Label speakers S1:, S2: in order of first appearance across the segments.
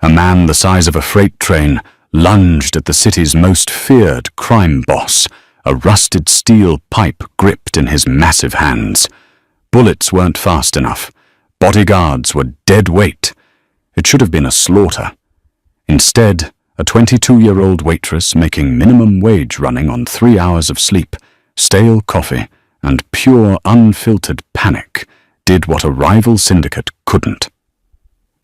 S1: A man the size of a freight train lunged at the city's most feared crime boss, a rusted steel pipe gripped in his massive hands. Bullets weren't fast enough. Bodyguards were dead weight. It should have been a slaughter. Instead, a 22-year-old waitress making minimum wage running on 3 hours of sleep, stale coffee, and pure unfiltered panic did what a rival syndicate couldn't.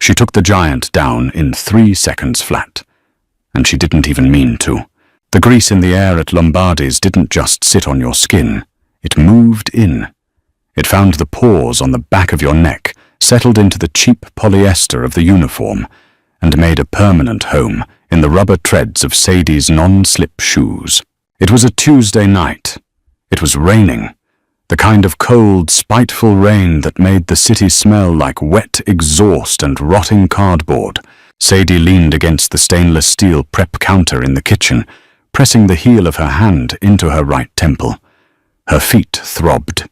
S1: She took the giant down in 3 seconds flat. And she didn't even mean to. The grease in the air at Lombardi's didn't just sit on your skin. It moved in. It found the pores on the back of your neck, settled into the cheap polyester of the uniform, and made a permanent home in the rubber treads of Sadie's non-slip shoes. It was a Tuesday night. It was raining. The kind of cold, spiteful rain that made the city smell like wet exhaust and rotting cardboard. Sadie leaned against the stainless steel prep counter in the kitchen, pressing the heel of her hand into her right temple. Her feet throbbed.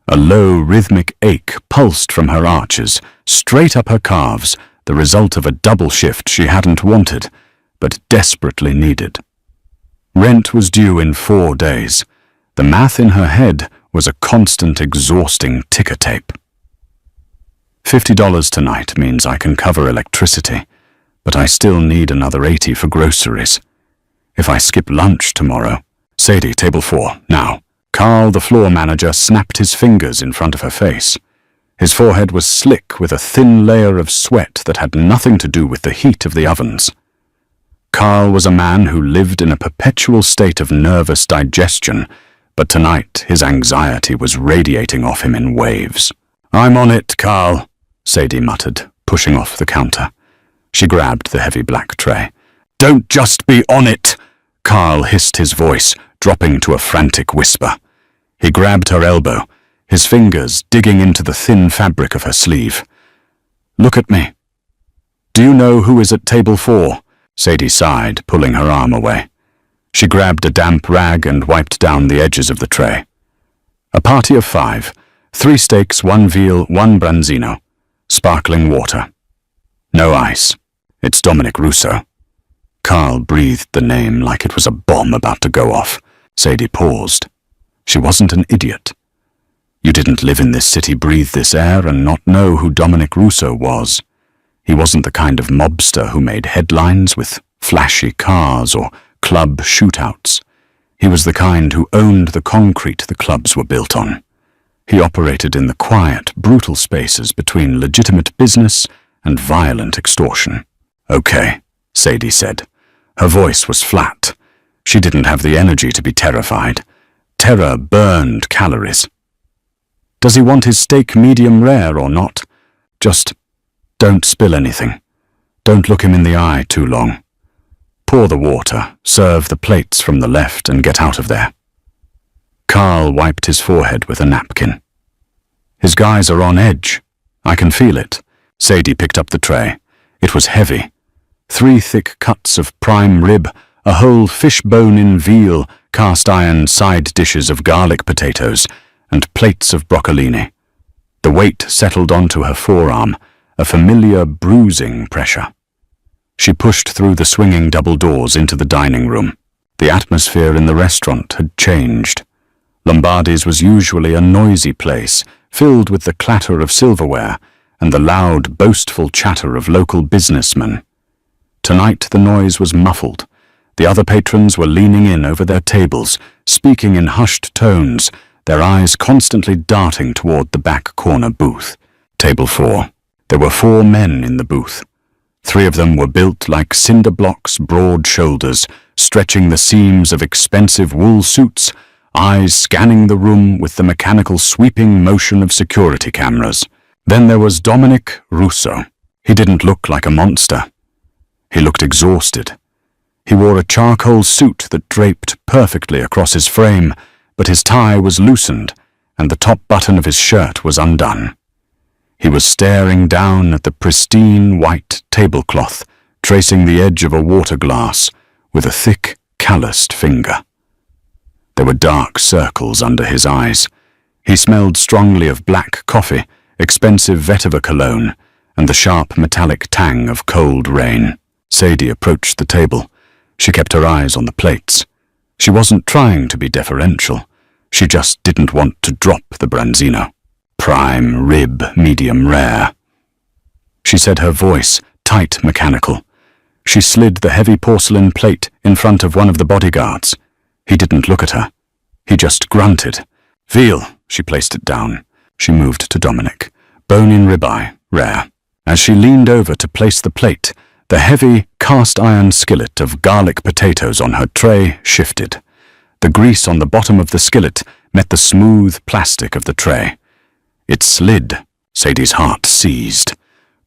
S1: A low, rhythmic ache pulsed from her arches, straight up her calves, the result of a double shift she hadn't wanted, but desperately needed. Rent was due in 4 days. The math in her head was a constant, exhausting ticker tape. $50 tonight means I can cover electricity, but I still need another $80 for groceries. If I skip lunch tomorrow... Sadie, table 4, now. Carl, the floor manager, snapped his fingers in front of her face. His forehead was slick with a thin layer of sweat that had nothing to do with the heat of the ovens. Carl was a man who lived in a perpetual state of nervous digestion, but tonight his anxiety was radiating off him in waves. "I'm on it, Carl," Sadie muttered, pushing off the counter. She grabbed the heavy black tray. "Don't just be on it!" Carl hissed his voice, dropping to a frantic whisper. He grabbed her elbow, his fingers digging into the thin fabric of her sleeve. "Look at me." "Do you know who is at table 4? Sadie sighed, pulling her arm away. She grabbed a damp rag and wiped down the edges of the tray. "A party of 5. 3 steaks, 1 veal, 1 branzino. Sparkling water. No ice. It's Dominic Russo." Carl breathed the name like it was a bomb about to go off. Sadie paused. She wasn't an idiot. You didn't live in this city, breathe this air, and not know who Dominic Russo was. He wasn't the kind of mobster who made headlines with flashy cars or club shootouts. He was the kind who owned the concrete the clubs were built on. He operated in the quiet, brutal spaces between legitimate business and violent extortion. "Okay," Sadie said. Her voice was flat. She didn't have the energy to be terrified. Terror burned calories. "Does he want his steak medium rare or not? Just don't spill anything. Don't look him in the eye too long. Pour the water, serve the plates from the left, and get out of there." Carl wiped his forehead with a napkin. "His guys are on edge. I can feel it." Sadie picked up the tray. It was heavy. 3 thick cuts of prime rib, a whole fish bone in veal, cast-iron side dishes of garlic potatoes, and plates of broccolini. The weight settled onto her forearm, a familiar bruising pressure. She pushed through the swinging double doors into the dining room. The atmosphere in the restaurant had changed. Lombardi's was usually a noisy place, filled with the clatter of silverware and the loud, boastful chatter of local businessmen. Tonight the noise was muffled. The other patrons were leaning in over their tables, speaking in hushed tones, their eyes constantly darting toward the back corner booth. Table 4. There were 4 men in the booth. 3 of them were built like cinder blocks, broad shoulders, stretching the seams of expensive wool suits, eyes scanning the room with the mechanical sweeping motion of security cameras. Then there was Dominic Russo. He didn't look like a monster. He looked exhausted. He wore a charcoal suit that draped perfectly across his frame, but his tie was loosened, and the top button of his shirt was undone. He was staring down at the pristine white tablecloth, tracing the edge of a water glass with a thick, calloused finger. There were dark circles under his eyes. He smelled strongly of black coffee, expensive vetiver cologne, and the sharp metallic tang of cold rain. Sadie approached the table. She kept her eyes on the plates. She wasn't trying to be deferential. She just didn't want to drop the branzino. Prime rib, medium rare. She said, her voice tight, mechanical. She slid the heavy porcelain plate in front of one of the bodyguards. He didn't look at her. He just grunted. Veal. She placed it down. She moved to Dominic. Bone-in ribeye, rare. As she leaned over to place the plate, the heavy cast-iron skillet of garlic potatoes on her tray shifted. The grease on the bottom of the skillet met the smooth plastic of the tray. It slid. Sadie's heart seized.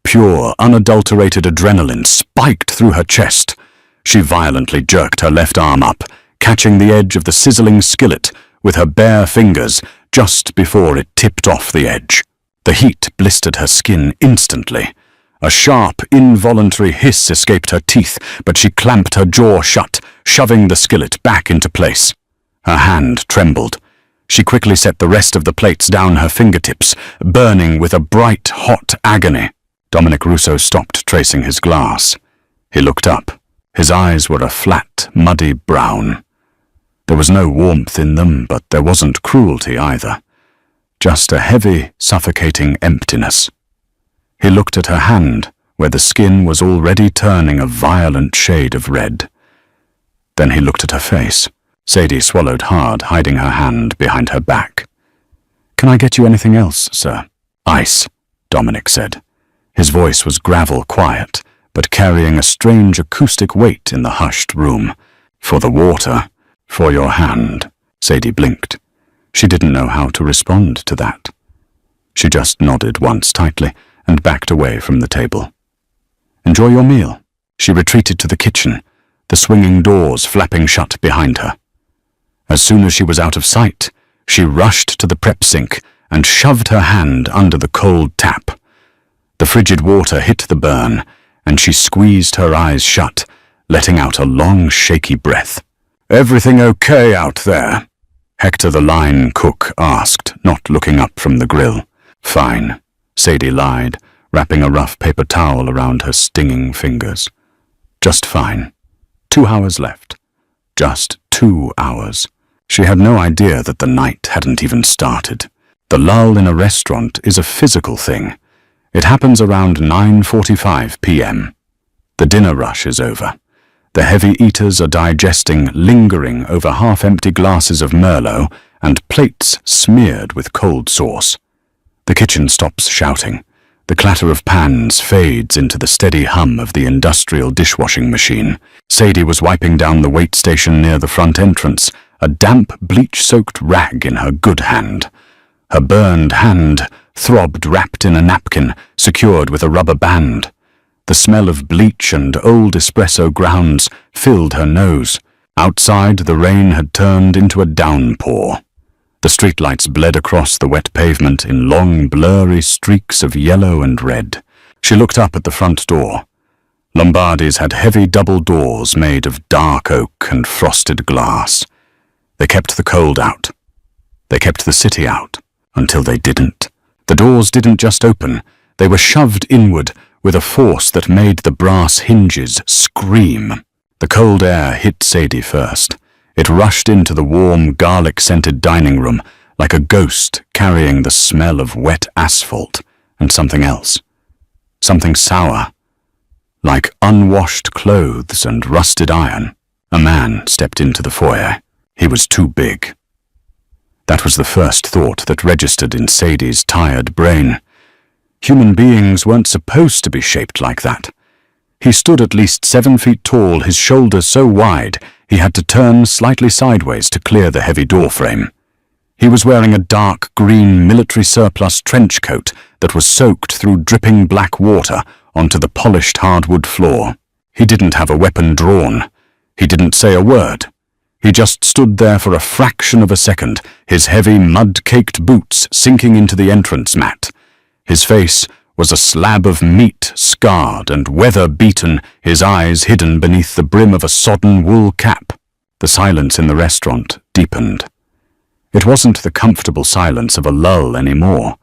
S1: Pure, unadulterated adrenaline spiked through her chest. She violently jerked her left arm up, catching the edge of the sizzling skillet with her bare fingers just before it tipped off the edge. The heat blistered her skin instantly. A sharp, involuntary hiss escaped her teeth, but she clamped her jaw shut, shoving the skillet back into place. Her hand trembled. She quickly set the rest of the plates down her fingertips, burning with a bright, hot agony. Dominic Russo stopped tracing his glass. He looked up. His eyes were a flat, muddy brown. There was no warmth in them, but there wasn't cruelty either. Just a heavy, suffocating emptiness. He looked at her hand, where the skin was already turning a violent shade of red. Then he looked at her face. Sadie swallowed hard, hiding her hand behind her back. "Can I get you anything else, sir?" "Ice," Dominic said. His voice was gravel quiet, but carrying a strange acoustic weight in the hushed room. "For the water, for your hand." Sadie blinked. She didn't know how to respond to that. She just nodded once tightly and backed away from the table. "Enjoy your meal." She retreated to the kitchen, the swinging doors flapping shut behind her. As soon as she was out of sight, she rushed to the prep sink and shoved her hand under the cold tap. The frigid water hit the burn, and she squeezed her eyes shut, letting out a long, shaky breath. "Everything okay out there?" Hector the line cook asked, not looking up from the grill. "Fine," Sadie lied, wrapping a rough paper towel around her stinging fingers. "Just fine. 2 hours left. Just 2 hours." She had no idea that the night hadn't even started. The lull in a restaurant is a physical thing. It happens around 9:45 p.m. The dinner rush is over. The heavy eaters are digesting, lingering over half-empty glasses of Merlot and plates smeared with cold sauce. The kitchen stops shouting. The clatter of pans fades into the steady hum of the industrial dishwashing machine. Sadie was wiping down the wait station near the front entrance, a damp, bleach-soaked rag in her good hand. Her burned hand throbbed wrapped in a napkin, secured with a rubber band. The smell of bleach and old espresso grounds filled her nose. Outside, the rain had turned into a downpour. The streetlights bled across the wet pavement in long, blurry streaks of yellow and red. She looked up at the front door. Lombardi's had heavy double doors made of dark oak and frosted glass. They kept the cold out. They kept the city out, until they didn't. The doors didn't just open, they were shoved inward with a force that made the brass hinges scream. The cold air hit Sadie first. It rushed into the warm, garlic-scented dining room like a ghost carrying the smell of wet asphalt and something else. Something sour, like unwashed clothes and rusted iron. A man stepped into the foyer. He was too big. That was the first thought that registered in Sadie's tired brain. Human beings weren't supposed to be shaped like that. He stood at least 7 feet tall, his shoulders so wide he had to turn slightly sideways to clear the heavy doorframe. He was wearing a dark green military surplus trench coat that was soaked through dripping black water onto the polished hardwood floor. He didn't have a weapon drawn. He didn't say a word. He just stood there for a fraction of a second, his heavy, mud-caked boots sinking into the entrance mat. His face was a slab of meat, scarred and weather-beaten, his eyes hidden beneath the brim of a sodden wool cap. The silence in the restaurant deepened. It wasn't the comfortable silence of a lull anymore.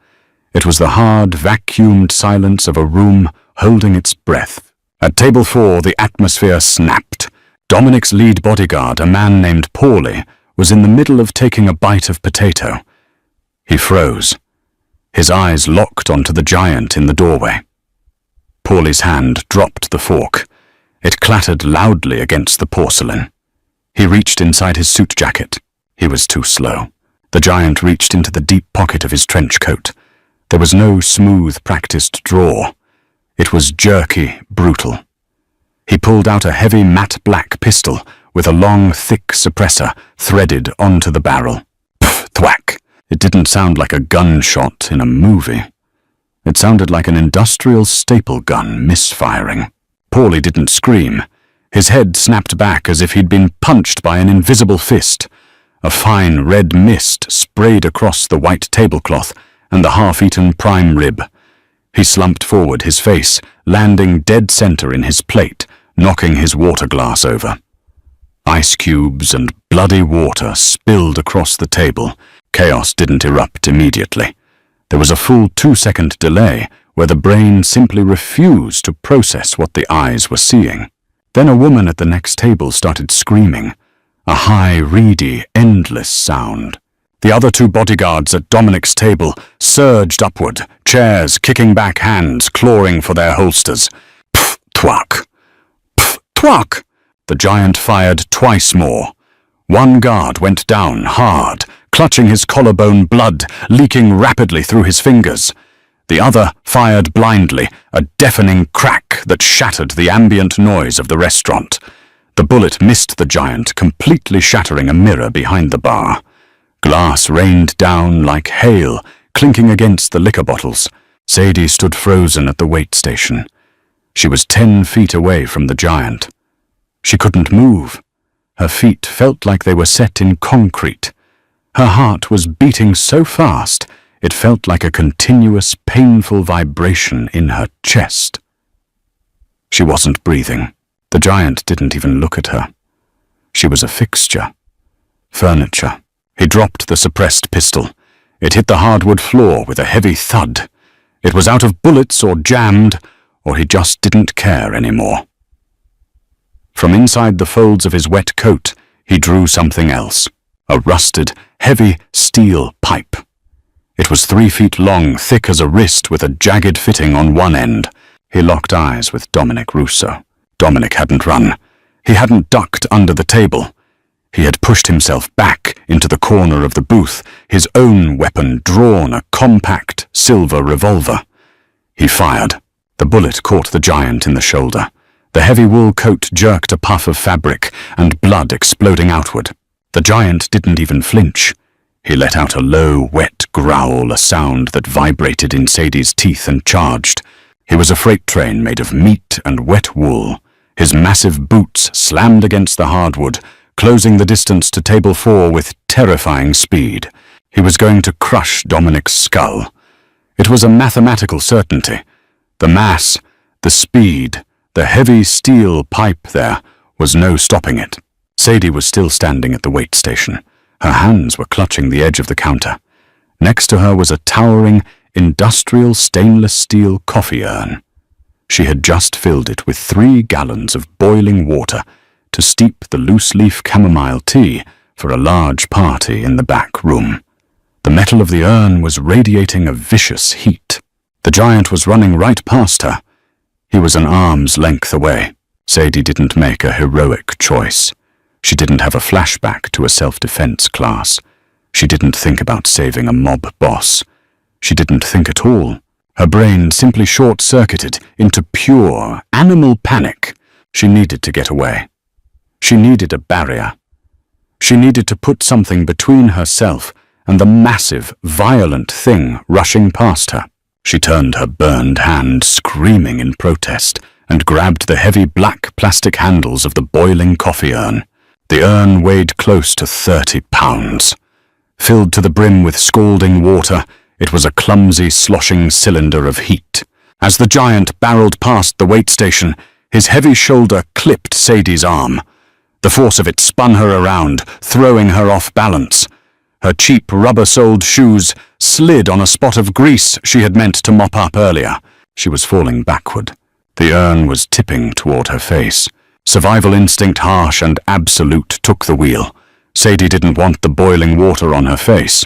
S1: It was the hard, vacuumed silence of a room holding its breath. At table 4, the atmosphere snapped. Dominic's lead bodyguard, a man named Paulie, was in the middle of taking a bite of potato. He froze. His eyes locked onto the giant in the doorway. Paulie's hand dropped the fork. It clattered loudly against the porcelain. He reached inside his suit jacket. He was too slow. The giant reached into the deep pocket of his trench coat. There was no smooth, practiced draw. It was jerky, brutal. He pulled out a heavy matte black pistol with a long, thick suppressor threaded onto the barrel. Pff, thwack! It didn't sound like a gunshot in a movie. It sounded like an industrial staple gun misfiring. Paulie didn't scream. His head snapped back as if he'd been punched by an invisible fist. A fine red mist sprayed across the white tablecloth and the half-eaten prime rib. He slumped forward, his face landing dead center in his plate, knocking his water glass over. Ice cubes and bloody water spilled across the table. Chaos didn't erupt immediately. There was a full 2-second delay where the brain simply refused to process what the eyes were seeing. Then a woman at the next table started screaming, a high, reedy, endless sound. The other 2 bodyguards at Dominic's table surged upward, chairs kicking back, hands clawing for their holsters. Pff, thwack! Pff, thwack! The giant fired twice more. One guard went down hard, clutching his collarbone, blood leaking rapidly through his fingers. The other fired blindly, a deafening crack that shattered the ambient noise of the restaurant. The bullet missed the giant, completely shattering a mirror behind the bar. Glass rained down like hail, clinking against the liquor bottles. Sadie stood frozen at the wait station. She was 10 feet away from the giant. She couldn't move. Her feet felt like they were set in concrete. Her heart was beating so fast, it felt like a continuous, painful vibration in her chest. She wasn't breathing. The giant didn't even look at her. She was a fixture. Furniture. He dropped the suppressed pistol. It hit the hardwood floor with a heavy thud. It was out of bullets or jammed, or he just didn't care anymore. From inside the folds of his wet coat, he drew something else. A rusted, heavy steel pipe. It was 3 feet long, thick as a wrist with a jagged fitting on one end. He locked eyes with Dominic Russo. Dominic hadn't run. He hadn't ducked under the table. He had pushed himself back into the corner of the booth, his own weapon drawn, a compact silver revolver. He fired. The bullet caught the giant in the shoulder. The heavy wool coat jerked a puff of fabric and blood exploding outward. The giant didn't even flinch. He let out a low, wet growl, a sound that vibrated in Sadie's teeth and charged. He was a freight train made of meat and wet wool. His massive boots slammed against the hardwood, closing the distance to table 4 with terrifying speed. He was going to crush Dominic's skull. It was a mathematical certainty. The mass, the speed, the heavy steel pipe there was no stopping it. Sadie was still standing at the wait station. Her hands were clutching the edge of the counter. Next to her was a towering, industrial stainless steel coffee urn. She had just filled it with 3 gallons of boiling water to steep the loose-leaf chamomile tea for a large party in the back room. The metal of the urn was radiating a vicious heat. The giant was running right past her. He was an arm's length away. Sadie didn't make a heroic choice. She didn't have a flashback to a self-defense class. She didn't think about saving a mob boss. She didn't think at all. Her brain simply short-circuited into pure, animal panic. She needed to get away. She needed a barrier. She needed to put something between herself and the massive, violent thing rushing past her. She turned her burned hand, screaming in protest, and grabbed the heavy black plastic handles of the boiling coffee urn. The urn weighed close to 30 pounds. Filled to the brim with scalding water, it was a clumsy, sloshing cylinder of heat. As the giant barreled past the wait station, his heavy shoulder clipped Sadie's arm. The force of it spun her around, throwing her off balance. Her cheap rubber-soled shoes slid on a spot of grease she had meant to mop up earlier. She was falling backward. The urn was tipping toward her face. Survival instinct, harsh and absolute, took the wheel. Sadie didn't want the boiling water on her face.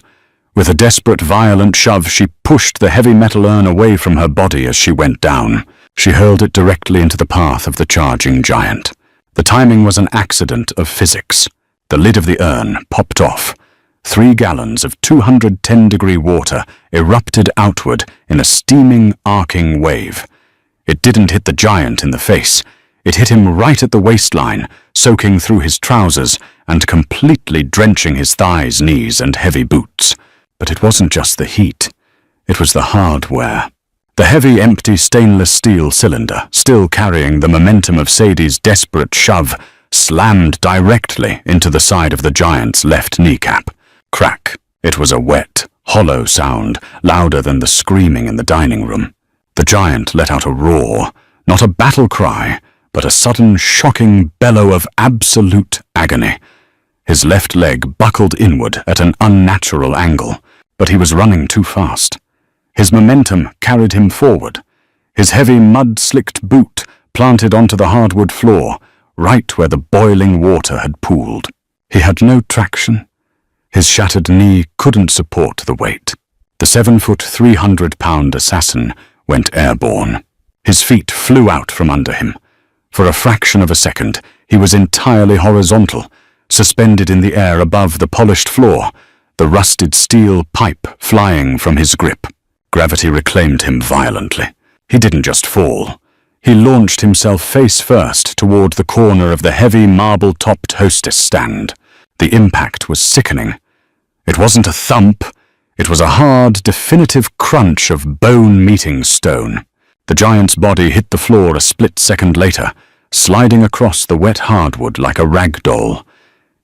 S1: With a desperate, violent shove, she pushed the heavy metal urn away from her body as she went down. She hurled it directly into the path of the charging giant. The timing was an accident of physics. The lid of the urn popped off. 3 gallons of 210-degree water erupted outward in a steaming, arcing wave. It didn't hit the giant in the face. It hit him right at the waistline, soaking through his trousers and completely drenching his thighs, knees, and heavy boots. But it wasn't just the heat. It was the hardware. The heavy, empty stainless steel cylinder, still carrying the momentum of Sadie's desperate shove, slammed directly into the side of the giant's left kneecap. Crack. It was a wet, hollow sound, louder than the screaming in the dining room. The giant let out a roar, not a battle cry, but a sudden, shocking bellow of absolute agony. His left leg buckled inward at an unnatural angle, but he was running too fast. His momentum carried him forward. His heavy, mud-slicked boot planted onto the hardwood floor, right where the boiling water had pooled. He had no traction. His shattered knee couldn't support the weight. The 7-foot, 300-pound assassin went airborne. His feet flew out from under him. For a fraction of a second, he was entirely horizontal, suspended in the air above the polished floor, the rusted steel pipe flying from his grip. Gravity reclaimed him violently. He didn't just fall. He launched himself face first toward the corner of the heavy marble-topped hostess stand. The impact was sickening. It wasn't a thump. It was a hard, definitive crunch of bone meeting stone. The giant's body hit the floor a split second later, sliding across the wet hardwood like a rag doll.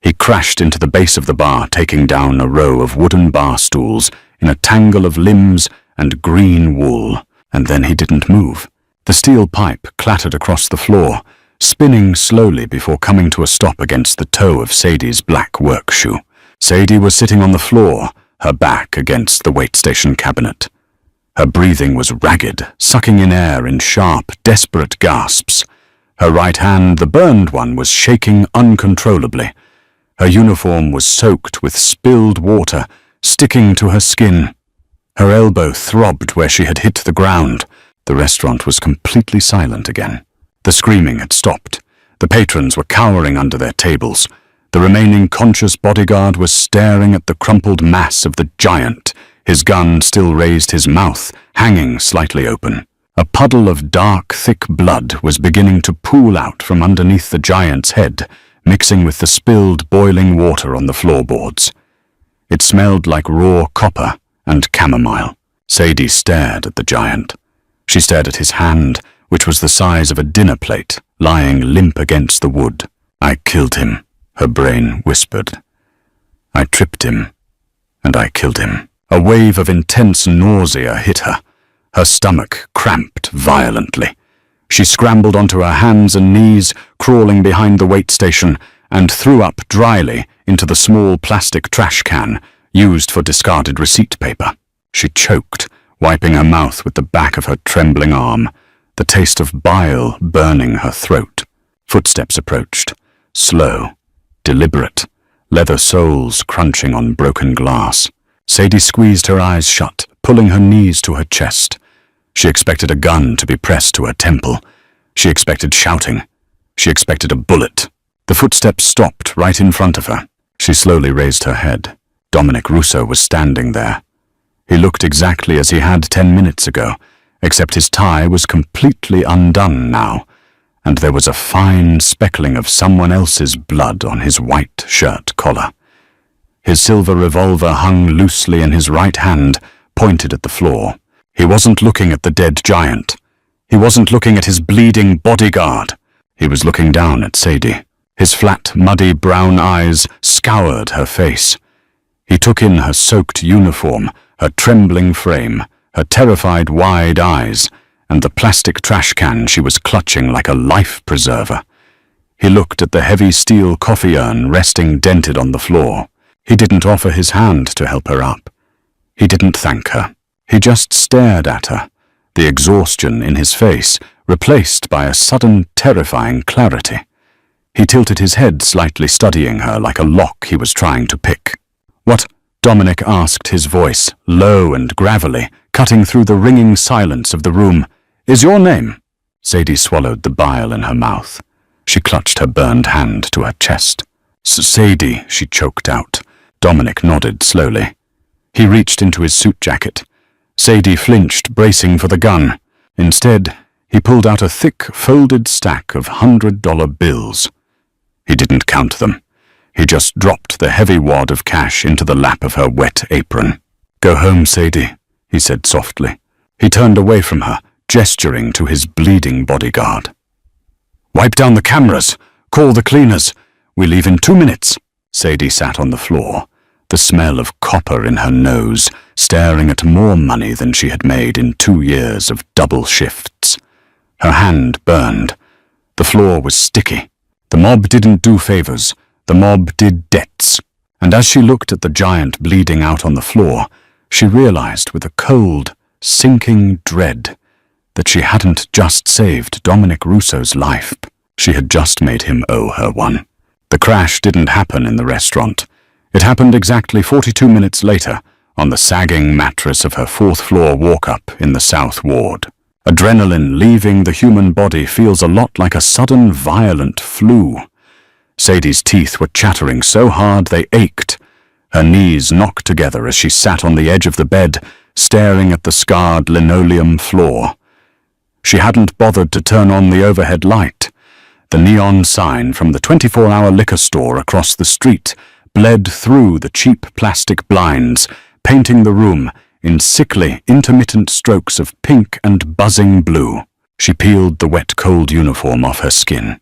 S1: He crashed into the base of the bar, taking down a row of wooden bar stools in a tangle of limbs and green wool, and then he didn't move. The steel pipe clattered across the floor, spinning slowly before coming to a stop against the toe of Sadie's black work shoe. Sadie was sitting on the floor, her back against the wait station cabinet. Her breathing was ragged, sucking in air in sharp, desperate gasps. Her right hand, the burned one, was shaking uncontrollably. Her uniform was soaked with spilled water, sticking to her skin. Her elbow throbbed where she had hit the ground. The restaurant was completely silent again. The screaming had stopped. The patrons were cowering under their tables. The remaining conscious bodyguard was staring at the crumpled mass of the giant. His gun still raised his mouth, hanging slightly open. A puddle of dark, thick blood was beginning to pool out from underneath the giant's head, mixing with the spilled, boiling water on the floorboards. It smelled like raw copper and chamomile. Sadie stared at the giant. She stared at his hand, which was the size of a dinner plate, lying limp against the wood. "I killed him," her brain whispered. "I tripped him, and I killed him." A wave of intense nausea hit her. Her stomach cramped violently. She scrambled onto her hands and knees, crawling behind the wait station, and threw up dryly into the small plastic trash can used for discarded receipt paper. She choked, wiping her mouth with the back of her trembling arm, the taste of bile burning her throat. Footsteps approached, slow, deliberate, leather soles crunching on broken glass. Sadie squeezed her eyes shut, pulling her knees to her chest. She expected a gun to be pressed to her temple. She expected shouting. She expected a bullet. The footsteps stopped right in front of her. She slowly raised her head. Dominic Russo was standing there. He looked exactly as he had 10 minutes ago, except his tie was completely undone now, and there was a fine speckling of someone else's blood on his white shirt collar. His silver revolver hung loosely in his right hand, pointed at the floor. He wasn't looking at the dead giant. He wasn't looking at his bleeding bodyguard. He was looking down at Sadie. His flat, muddy brown eyes scoured her face. He took in her soaked uniform, her trembling frame, her terrified wide eyes, and the plastic trash can she was clutching like a life preserver. He looked at the heavy steel coffee urn resting dented on the floor. He didn't offer his hand to help her up. He didn't thank her. He just stared at her, the exhaustion in his face replaced by a sudden terrifying clarity. He tilted his head slightly, studying her like a lock he was trying to pick. "What?" Dominic asked, his voice low and gravelly, cutting through the ringing silence of the room. "Is your name?" Sadie swallowed the bile in her mouth. She clutched her burned hand to her chest. "Sadie," she choked out. Dominic nodded slowly. He reached into his suit jacket. Sadie flinched, bracing for the gun. Instead, he pulled out a thick, folded stack of $100 bills. He didn't count them. He just dropped the heavy wad of cash into the lap of her wet apron. "Go home, Sadie," he said softly. He turned away from her, gesturing to his bleeding bodyguard. "Wipe down the cameras. Call the cleaners. We leave in 2 minutes." Sadie sat on the floor, the smell of copper in her nose, staring at more money than she had made in 2 years of double shifts. Her hand burned. The floor was sticky. The mob didn't do favors. The mob did debts. And as she looked at the giant bleeding out on the floor, she realized with a cold, sinking dread that she hadn't just saved Dominic Russo's life. She had just made him owe her one. The crash didn't happen in the restaurant. It happened exactly 42 minutes later on the sagging mattress of her 4th-floor walk-up in the South Ward. Adrenaline leaving the human body feels a lot like a sudden, violent flu. Sadie's teeth were chattering so hard they ached. Her knees knocked together as she sat on the edge of the bed, staring at the scarred linoleum floor. She hadn't bothered to turn on the overhead light. The neon sign from the 24-hour liquor store across the street bled through the cheap plastic blinds, painting the room in sickly, intermittent strokes of pink and buzzing blue. She peeled the wet, cold uniform off her skin.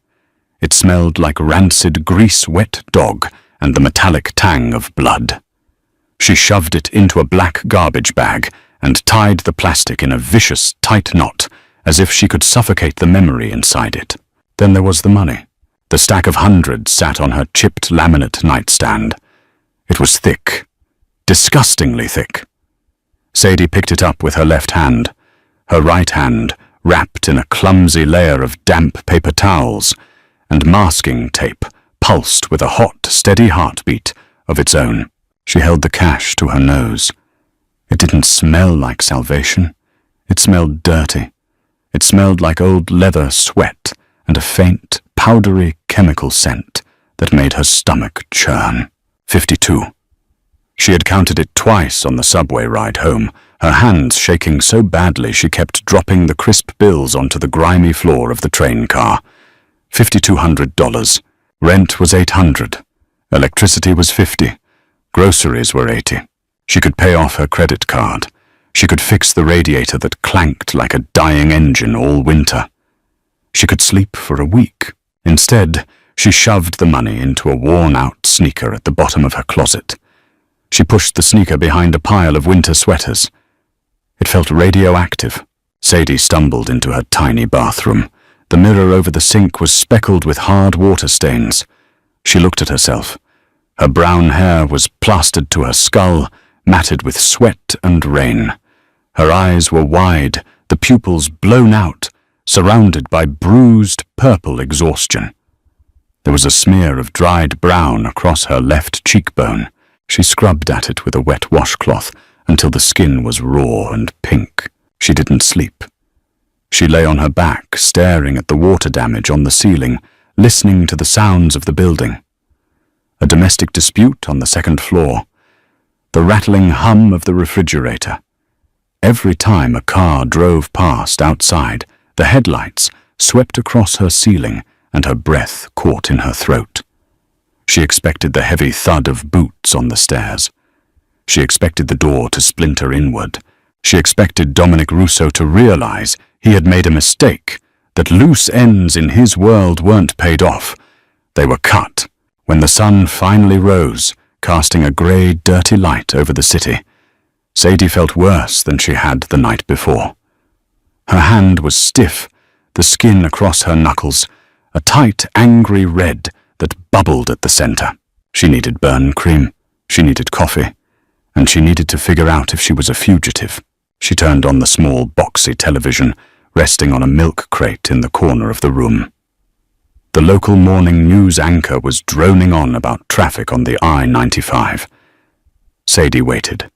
S1: It smelled like rancid, grease-wet dog and the metallic tang of blood. She shoved it into a black garbage bag and tied the plastic in a vicious, tight knot, as if she could suffocate the memory inside it. Then there was the money. The stack of hundreds sat on her chipped laminate nightstand. It was thick, disgustingly thick. Sadie picked it up with her left hand, her right hand wrapped in a clumsy layer of damp paper towels, and masking tape pulsed with a hot, steady heartbeat of its own. She held the cash to her nose. It didn't smell like salvation. It smelled dirty. It smelled like old leather sweat and a faint, powdery chemical scent that made her stomach churn. 52. She had counted it twice on the subway ride home, her hands shaking so badly she kept dropping the crisp bills onto the grimy floor of the train car. $5,200. Rent was $800. Electricity was $50. Groceries were $80. She could pay off her credit card. She could fix the radiator that clanked like a dying engine all winter. She could sleep for a week. Instead, she shoved the money into a worn-out sneaker at the bottom of her closet. She pushed the sneaker behind a pile of winter sweaters. It felt radioactive. Sadie stumbled into her tiny bathroom. The mirror over the sink was speckled with hard water stains. She looked at herself. Her brown hair was plastered to her skull, matted with sweat and rain. Her eyes were wide, the pupils blown out, surrounded by bruised purple exhaustion. There was a smear of dried brown across her left cheekbone. She scrubbed at it with a wet washcloth until the skin was raw and pink. She didn't sleep. She lay on her back, staring at the water damage on the ceiling, listening to the sounds of the building. A domestic dispute on the 2nd floor. The rattling hum of the refrigerator. Every time a car drove past outside, the headlights swept across her ceiling and her breath caught in her throat. She expected the heavy thud of boots on the stairs. She expected the door to splinter inward. She expected Dominic Russo to realize he had made a mistake, that loose ends in his world weren't paid off. They were cut. When the sun finally rose, casting a grey, dirty light over the city, Sadie felt worse than she had the night before. Her hand was stiff, the skin across her knuckles, a tight, angry red that bubbled at the center. She needed burn cream. She needed coffee, and she needed to figure out if she was a fugitive. She turned on the small, boxy television, resting on a milk crate in the corner of the room. The local morning news anchor was droning on about traffic on the I-95. Sadie waited.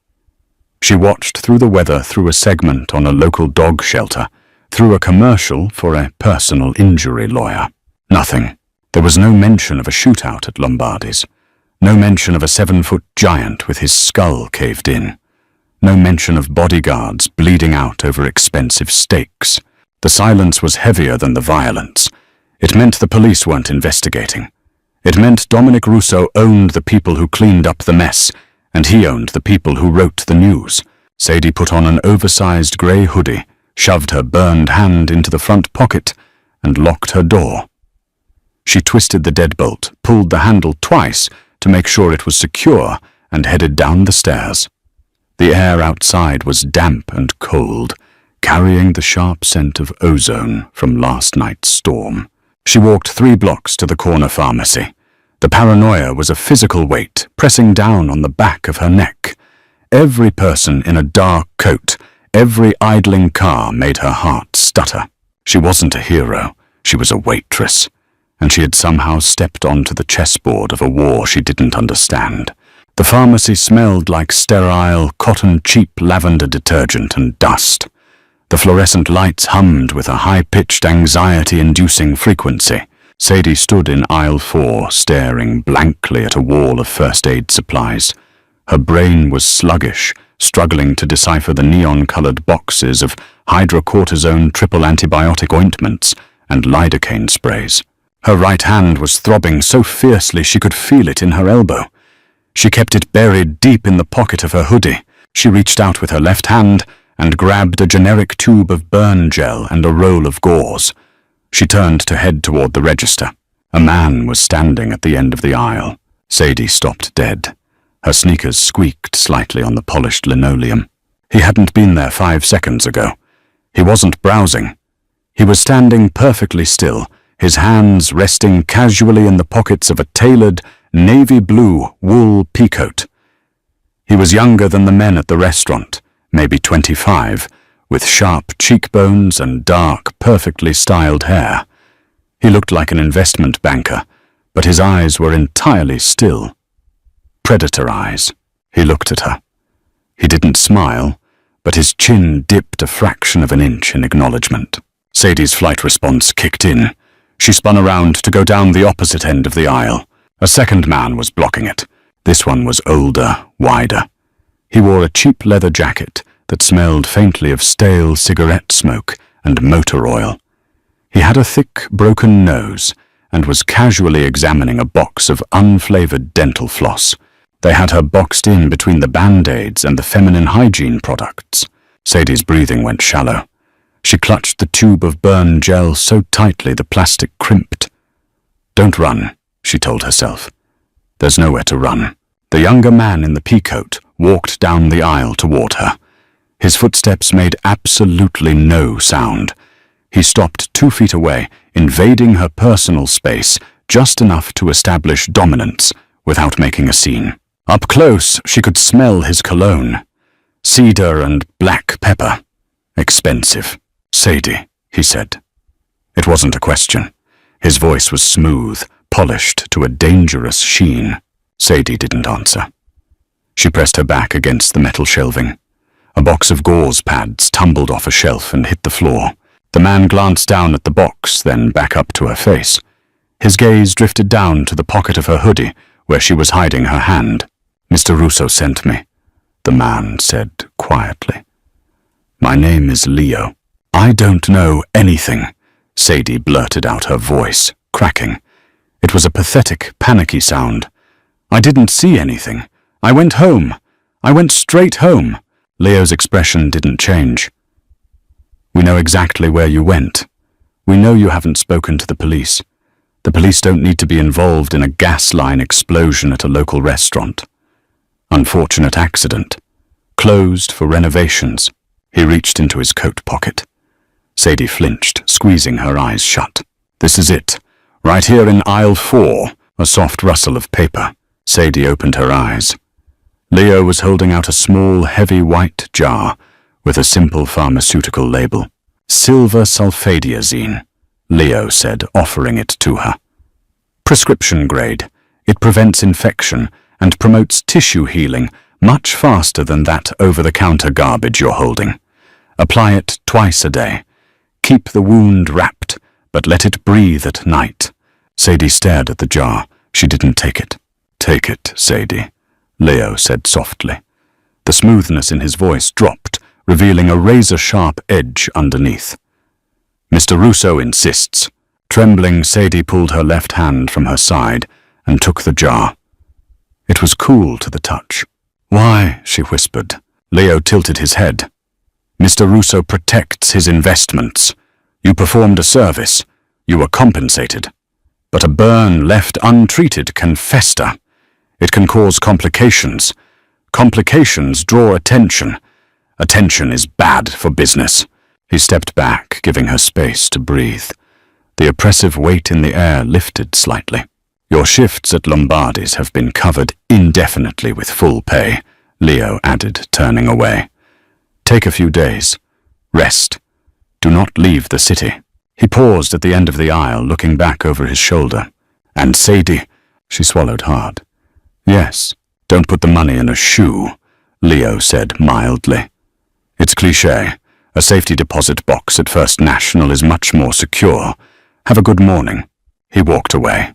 S1: She watched through the weather through a segment on a local dog shelter, through a commercial for a personal injury lawyer. Nothing. There was no mention of a shootout at Lombardi's. No mention of a 7-foot giant with his skull caved in. No mention of bodyguards bleeding out over expensive steaks. The silence was heavier than the violence. It meant the police weren't investigating. It meant Dominic Russo owned the people who cleaned up the mess, and he owned the people who wrote the news. Sadie put on an oversized grey hoodie, shoved her burned hand into the front pocket, and locked her door. She twisted the deadbolt, pulled the handle twice to make sure it was secure, and headed down the stairs. The air outside was damp and cold, carrying the sharp scent of ozone from last night's storm. She walked 3 blocks to the corner pharmacy. The paranoia was a physical weight pressing down on the back of her neck. Every person in a dark coat, every idling car made her heart stutter. She wasn't a hero, she was a waitress, and she had somehow stepped onto the chessboard of a war she didn't understand. The pharmacy smelled like sterile, cotton-cheap lavender detergent and dust. The fluorescent lights hummed with a high-pitched, anxiety-inducing frequency. Sadie stood in aisle 4, staring blankly at a wall of first-aid supplies. Her brain was sluggish, struggling to decipher the neon-colored boxes of hydrocortisone triple antibiotic ointments and lidocaine sprays. Her right hand was throbbing so fiercely she could feel it in her elbow. She kept it buried deep in the pocket of her hoodie. She reached out with her left hand and grabbed a generic tube of burn gel and a roll of gauze. She turned to head toward the register. A man was standing at the end of the aisle. Sadie stopped dead. Her sneakers squeaked slightly on the polished linoleum. He hadn't been there 5 seconds ago. He wasn't browsing. He was standing perfectly still, his hands resting casually in the pockets of a tailored, navy blue wool peacoat. He was younger than the men at the restaurant, maybe 25, with sharp cheekbones and dark, perfectly styled hair. He looked like an investment banker, but his eyes were entirely still. Predator eyes. He looked at her. He didn't smile, but his chin dipped a fraction of an inch in acknowledgement. Sadie's flight response kicked in. She spun around to go down the opposite end of the aisle. A second man was blocking it. This one was older, wider. He wore a cheap leather jacket that smelled faintly of stale cigarette smoke and motor oil. He had a thick, broken nose and was casually examining a box of unflavored dental floss. They had her boxed in between the Band-Aids and the feminine hygiene products. Sadie's breathing went shallow. She clutched the tube of burn gel so tightly the plastic crimped. "Don't run," she told herself. "There's nowhere to run." The younger man in the peacoat walked down the aisle toward her. His footsteps made absolutely no sound. He stopped 2 feet away, invading her personal space just enough to establish dominance without making a scene. Up close, she could smell his cologne. Cedar and black pepper. Expensive. "Sadie," he said. It wasn't a question. His voice was smooth, polished to a dangerous sheen. Sadie didn't answer. She pressed her back against the metal shelving. A box of gauze pads tumbled off a shelf and hit the floor. The man glanced down at the box, then back up to her face. His gaze drifted down to the pocket of her hoodie, where she was hiding her hand. "Mr. Russo sent me," the man said quietly. "My name is Leo." "I don't know anything," Sadie blurted out, her voice cracking. It was a pathetic, panicky sound. "I didn't see anything. I went home. I went straight home." Leo's expression didn't change. "We know exactly where you went. We know you haven't spoken to the police. The police don't need to be involved in a gas line explosion at a local restaurant. Unfortunate accident. Closed for renovations." He reached into his coat pocket. Sadie flinched, squeezing her eyes shut. "This is it. Right here in aisle 4, a soft rustle of paper." Sadie opened her eyes. Leo was holding out a small, heavy white jar with a simple pharmaceutical label. Silver sulfadiazine, Leo said, offering it to her. Prescription grade. It prevents infection and promotes tissue healing much faster than that over-the-counter garbage you're holding. Apply it twice a day. Keep the wound wrapped, but let it breathe at night. Sadie stared at the jar. She didn't take it. Take it, Sadie, Leo said softly. The smoothness in his voice dropped, revealing a razor-sharp edge underneath. Mr. Russo insists. Trembling, Sadie pulled her left hand from her side and took the jar. It was cool to the touch. Why? She whispered. Leo tilted his head. Mr. Russo protects his investments. You performed a service. You were compensated. But a burn left untreated can fester. It can cause complications. Complications draw attention. Attention is bad for business. He stepped back, giving her space to breathe. The oppressive weight in the air lifted slightly. Your shifts at Lombardi's have been covered indefinitely with full pay, Leo added, turning away. Take a few days. Rest. Do not leave the city. He paused at the end of the aisle, looking back over his shoulder. And Sadie, she swallowed hard. Yes, don't put the money in a shoe, Leo said mildly. It's cliché. A safety deposit box at First National is much more secure. Have a good morning. He walked away.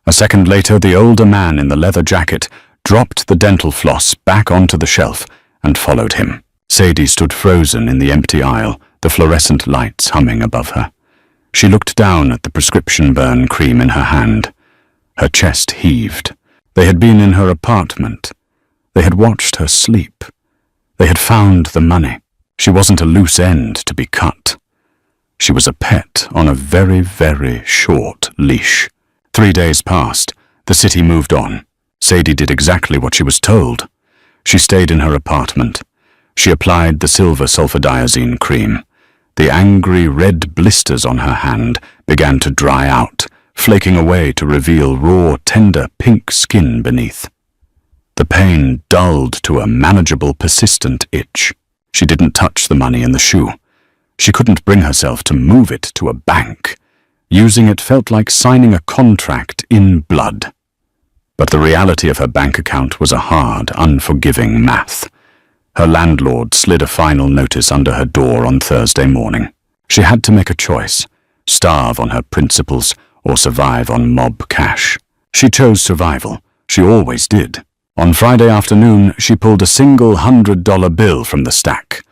S1: A second later, the older man in the leather jacket dropped the dental floss back onto the shelf and followed him. Sadie stood frozen in the empty aisle, the fluorescent lights humming above her. She looked down at the prescription burn cream in her hand. Her chest heaved. They had been in her apartment. They had watched her sleep. They had found the money. She wasn't a loose end to be cut. She was a pet on a very, very short leash. 3 days passed. The city moved on. Sadie did exactly what she was told. She stayed in her apartment. She applied the silver sulfadiazine cream. The angry red blisters on her hand began to dry out, flaking away to reveal raw, tender pink skin beneath. The pain dulled to a manageable, persistent itch. She didn't touch the money in the shoe. She couldn't bring herself to move it to a bank. Using it felt like signing a contract in blood. But the reality of her bank account was a hard, unforgiving math. Her landlord slid a final notice under her door on Thursday morning. She had to make a choice, starve on her principles or survive on mob cash. She chose survival. She always did. On Friday afternoon, she pulled a single $100 bill from the stack.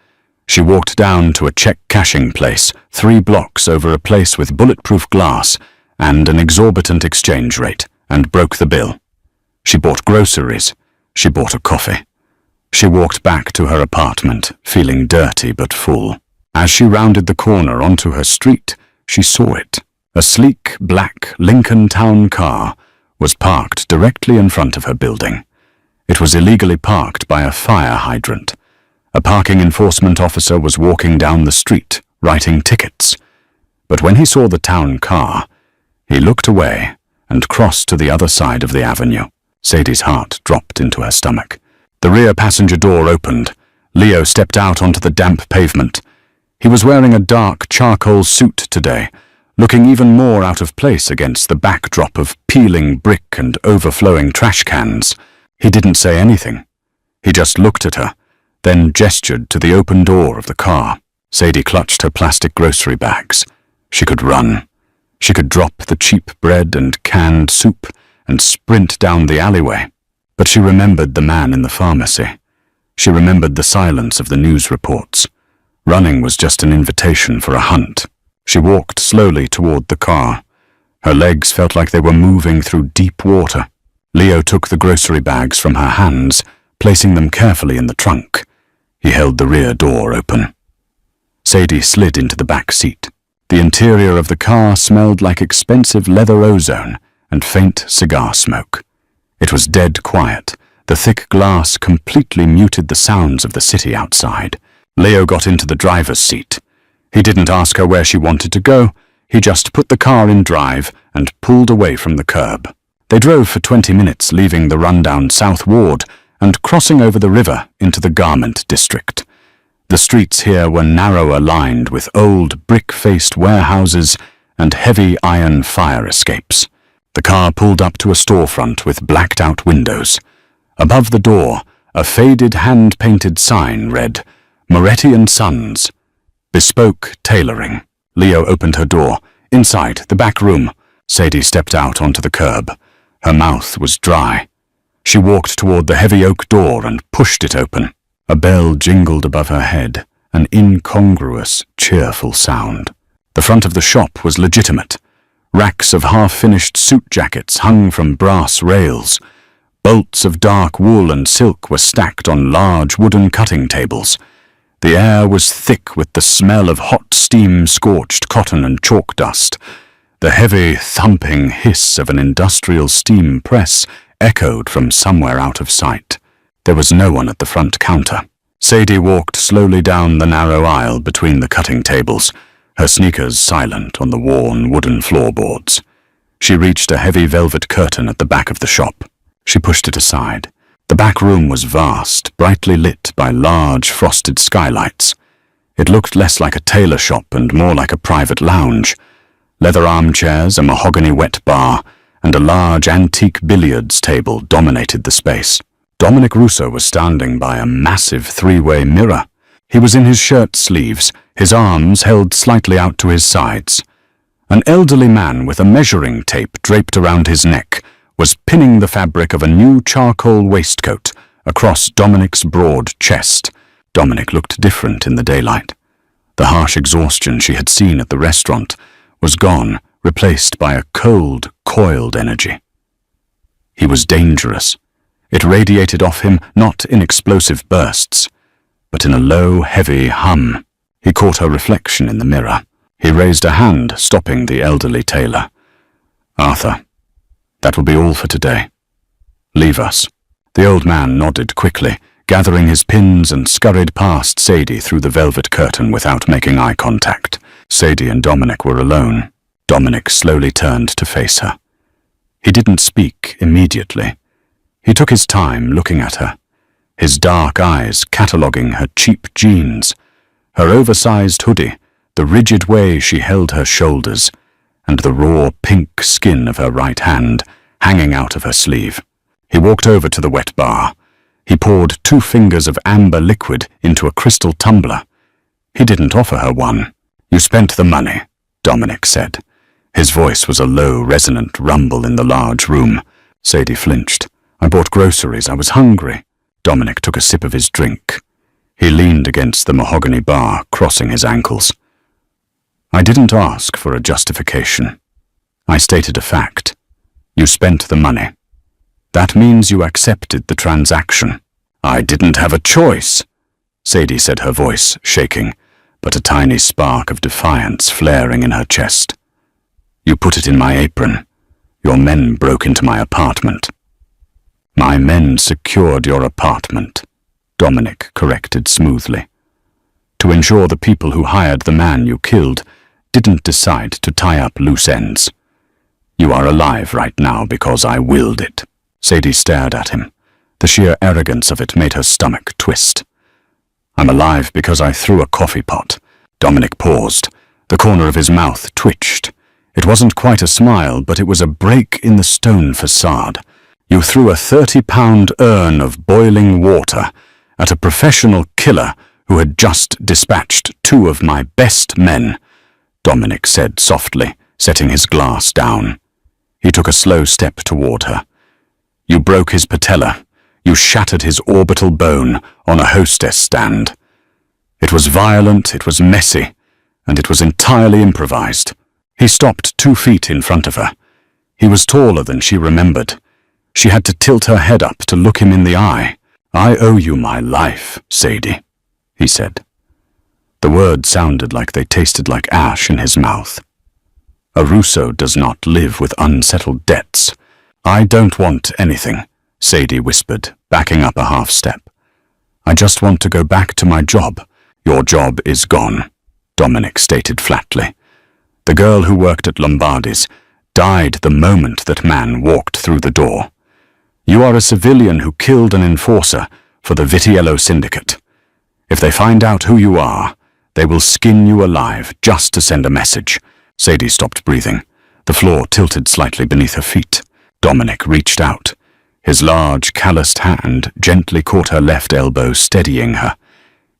S1: She walked down to a check cashing place 3 blocks over a place with bulletproof glass and an exorbitant exchange rate, and broke the bill. She bought groceries. She bought a coffee. She walked back to her apartment, feeling dirty but full. As she rounded the corner onto her street, she saw it. A sleek, black Lincoln Town car was parked directly in front of her building. It was illegally parked by a fire hydrant. A parking enforcement officer was walking down the street, writing tickets. But when he saw the town car, he looked away and crossed to the other side of the avenue. Sadie's heart dropped into her stomach. The rear passenger door opened. Leo stepped out onto the damp pavement. He was wearing a dark charcoal suit today, looking even more out of place against the backdrop of peeling brick and overflowing trash cans. He didn't say anything. He just looked at her, then gestured to the open door of the car. Sadie clutched her plastic grocery bags. She could run. She could drop the cheap bread and canned soup and sprint down the alleyway. But she remembered the man in the pharmacy. She remembered the silence of the news reports. Running was just an invitation for a hunt. She walked slowly toward the car. Her legs felt like they were moving through deep water. Leo took the grocery bags from her hands, placing them carefully in the trunk. He held the rear door open. Sadie slid into the back seat. The interior of the car smelled like expensive leather ozone and faint cigar smoke. It was dead quiet. The thick glass completely muted the sounds of the city outside. Leo got into the driver's seat. He didn't ask her where she wanted to go. He just put the car in drive and pulled away from the curb. They drove for 20 minutes, leaving the rundown South Ward and crossing over the river into the garment district. The streets here were narrower lined with old brick-faced warehouses and heavy iron fire escapes. The car pulled up to a storefront with blacked-out windows. Above the door, a faded hand-painted sign read, "Moretti and Sons. Bespoke Tailoring." Leo opened her door. Inside, the back room. Sadie stepped out onto the curb. Her mouth was dry. She walked toward the heavy oak door and pushed it open. A bell jingled above her head, an incongruous, cheerful sound. The front of the shop was legitimate. Racks of half-finished suit jackets hung from brass rails. Bolts of dark wool and silk were stacked on large wooden cutting tables. The air was thick with the smell of hot steam-scorched cotton and chalk dust. The heavy, thumping hiss of an industrial steam press echoed from somewhere out of sight. There was no one at the front counter. Sadie walked slowly down the narrow aisle between the cutting tables, her sneakers silent on the worn wooden floorboards. She reached a heavy velvet curtain at the back of the shop. She pushed it aside. The back room was vast, brightly lit by large frosted skylights. It looked less like a tailor shop and more like a private lounge. Leather armchairs, a mahogany wet bar, and a large antique billiards table dominated the space. Dominic Russo was standing by a massive three-way mirror. He was in his shirt sleeves, his arms held slightly out to his sides. An elderly man with a measuring tape draped around his neck was pinning the fabric of a new charcoal waistcoat across Dominic's broad chest. Dominic looked different in the daylight. The harsh exhaustion she had seen at the restaurant was gone, replaced by a cold, coiled energy. He was dangerous. It radiated off him not in explosive bursts, but in a low, heavy hum. He caught her reflection in the mirror. He raised a hand, stopping the elderly tailor. "Arthur, that will be all for today. Leave us." The old man nodded quickly, gathering his pins and scurried past Sadie through the velvet curtain without making eye contact. Sadie and Dominic were alone. Dominic slowly turned to face her. He didn't speak immediately. He took his time looking at her, his dark eyes cataloguing her cheap jeans, her oversized hoodie, the rigid way she held her shoulders, and the raw pink skin of her right hand hanging out of her sleeve. He walked over to the wet bar. He poured 2 fingers of amber liquid into a crystal tumbler. He didn't offer her one. "You spent the money," Dominic said. His voice was a low, resonant rumble in the large room. Sadie flinched. "I bought groceries. I was hungry." Dominic took a sip of his drink. He leaned against the mahogany bar, crossing his ankles. "I didn't ask for a justification. I stated a fact. You spent the money. That means you accepted the transaction." "I didn't have a choice," Sadie said, her voice shaking, but a tiny spark of defiance flaring in her chest. "You put it in my apron. Your men broke into my apartment." "My men secured your apartment," Dominic corrected smoothly, "to ensure the people who hired the man you killed didn't decide to tie up loose ends. You are alive right now because I willed it." Sadie stared at him. The sheer arrogance of it made her stomach twist. "I'm alive because I threw a coffee pot." Dominic paused. The corner of his mouth twitched. It wasn't quite a smile, but it was a break in the stone facade. "You threw a 30-pound urn of boiling water at a professional killer who had just dispatched 2 of my best men," Dominic said softly, setting his glass down. He took a slow step toward her. "You broke his patella. You shattered his orbital bone on a hostess stand. It was violent, it was messy, and it was entirely improvised." He stopped 2 feet in front of her. He was taller than she remembered. She had to tilt her head up to look him in the eye. "I owe you my life, Sadie," he said. The words sounded like they tasted like ash in his mouth. "A Russo does not live with unsettled debts." "I don't want anything," Sadie whispered, backing up a half step. "I just want to go back to my job." "Your job is gone," Dominic stated flatly. "The girl who worked at Lombardi's died the moment that man walked through the door. You are a civilian who killed an enforcer for the Vitiello Syndicate. If they find out who you are, they will skin you alive just to send a message." Sadie stopped breathing. The floor tilted slightly beneath her feet. Dominic reached out. His large, calloused hand gently caught her left elbow, steadying her.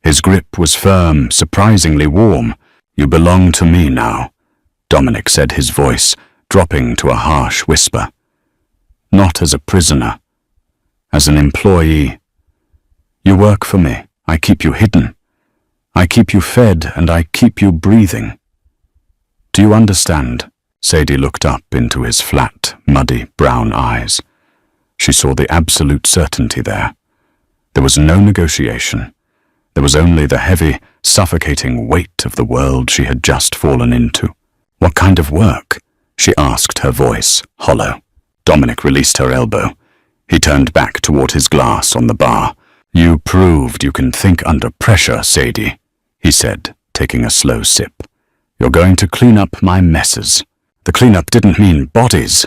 S1: His grip was firm, surprisingly warm. "You belong to me now," Dominic said, his voice dropping to a harsh whisper. "Not as a prisoner, as an employee. You work for me. I keep you hidden. I keep you fed, and I keep you breathing. Do you understand?" Sadie looked up into his flat, muddy brown eyes. She saw the absolute certainty there. There was no negotiation. There was only the heavy, suffocating weight of the world she had just fallen into. "What kind of work?" she asked, her voice hollow. Dominic released her elbow. He turned back toward his glass on the bar. "You proved you can think under pressure, Sadie," he said, taking a slow sip. "You're going to clean up my messes." The cleanup didn't mean bodies.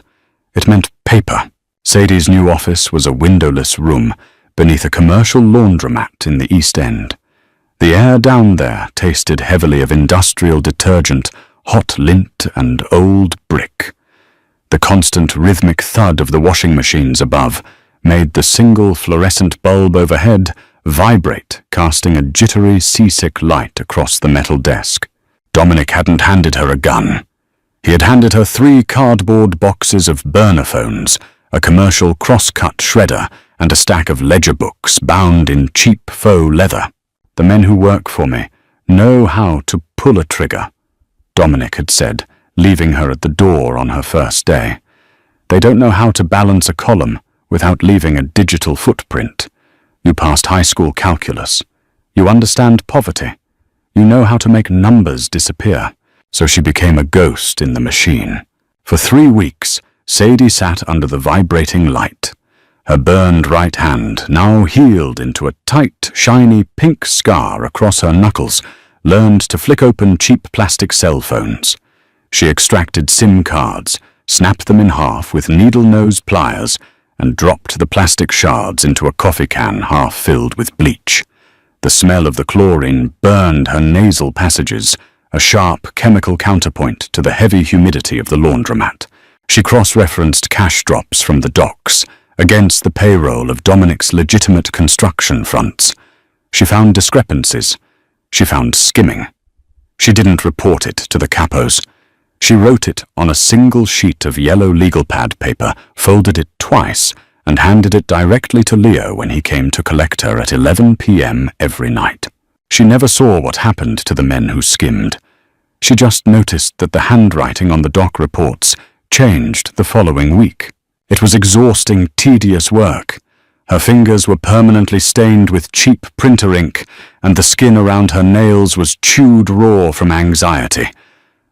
S1: It meant paper. Sadie's new office was a windowless room beneath a commercial laundromat in the East End. The air down there tasted heavily of industrial detergent, hot lint, and old brick. The constant rhythmic thud of the washing machines above made the single fluorescent bulb overhead vibrate, casting a jittery, seasick light across the metal desk. Dominic hadn't handed her a gun. He had handed her 3 cardboard boxes of burner phones, a commercial cross-cut shredder, and a stack of ledger books bound in cheap faux leather. "The men who work for me know how to pull a trigger," Dominic had said, leaving her at the door on her first day. "They don't know how to balance a column without leaving a digital footprint. You passed high school calculus. You understand poverty. You know how to make numbers disappear." So she became a ghost in the machine. For 3 weeks, Sadie sat under the vibrating light. Her burned right hand, now healed into a tight, shiny pink scar across her knuckles, learned to flick open cheap plastic cell phones. She extracted SIM cards, snapped them in half with needle-nose pliers, and dropped the plastic shards into a coffee can half filled with bleach. The smell of the chlorine burned her nasal passages, a sharp chemical counterpoint to the heavy humidity of the laundromat. She cross-referenced cash drops from the docks against the payroll of Dominic's legitimate construction fronts. She found discrepancies. She found skimming. She didn't report it to the capos. She wrote it on a single sheet of yellow legal pad paper, folded it twice, and handed it directly to Leo when he came to collect her at 11 p.m. every night. She never saw what happened to the men who skimmed. She just noticed that the handwriting on the doc reports changed the following week. It was exhausting, tedious work. Her fingers were permanently stained with cheap printer ink, and the skin around her nails was chewed raw from anxiety.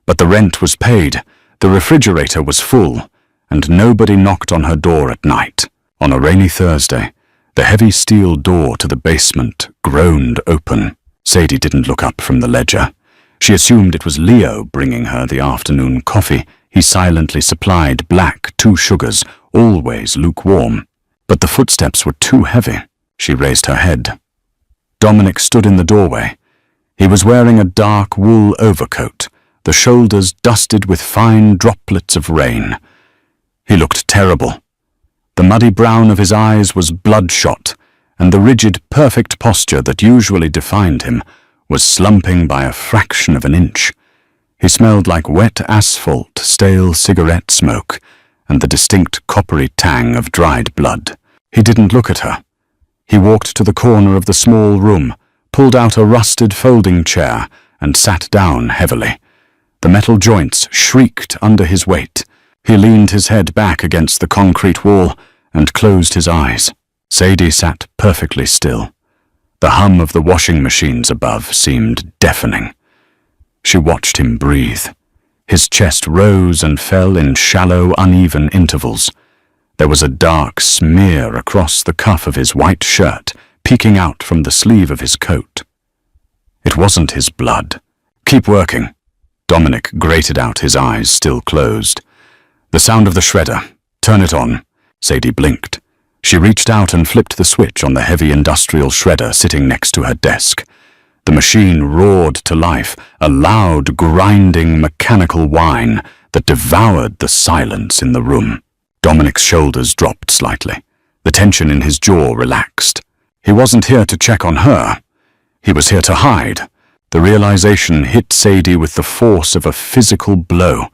S1: But the rent was paid, the refrigerator was full, and nobody knocked on her door at night. On a rainy Thursday, the heavy steel door to the basement groaned open. Sadie didn't look up from the ledger. She assumed it was Leo bringing her the afternoon coffee. He silently supplied black 2 sugars, always lukewarm. But the footsteps were too heavy. She raised her head. Dominic stood in the doorway. He was wearing a dark wool overcoat, the shoulders dusted with fine droplets of rain. He looked terrible. The muddy brown of his eyes was bloodshot, and the rigid, perfect posture that usually defined him was slumping by a fraction of an inch. He smelled like wet asphalt, stale cigarette smoke, and the distinct coppery tang of dried blood. He didn't look at her. He walked to the corner of the small room, pulled out a rusted folding chair, and sat down heavily. The metal joints shrieked under his weight. He leaned his head back against the concrete wall and closed his eyes. Sadie sat perfectly still. The hum of the washing machines above seemed deafening. She watched him breathe. His chest rose and fell in shallow, uneven intervals. There was a dark smear across the cuff of his white shirt, peeking out from the sleeve of his coat. It wasn't his blood. "Keep working." Dominic grated out, his eyes still closed. "The sound of the shredder. Turn it on." Sadie blinked. She reached out and flipped the switch on the heavy industrial shredder sitting next to her desk. The machine roared to life, a loud, grinding, mechanical whine that devoured the silence in the room. Dominic's shoulders dropped slightly. The tension in his jaw relaxed. He wasn't here to check on her. He was here to hide. The realization hit Sadie with the force of a physical blow.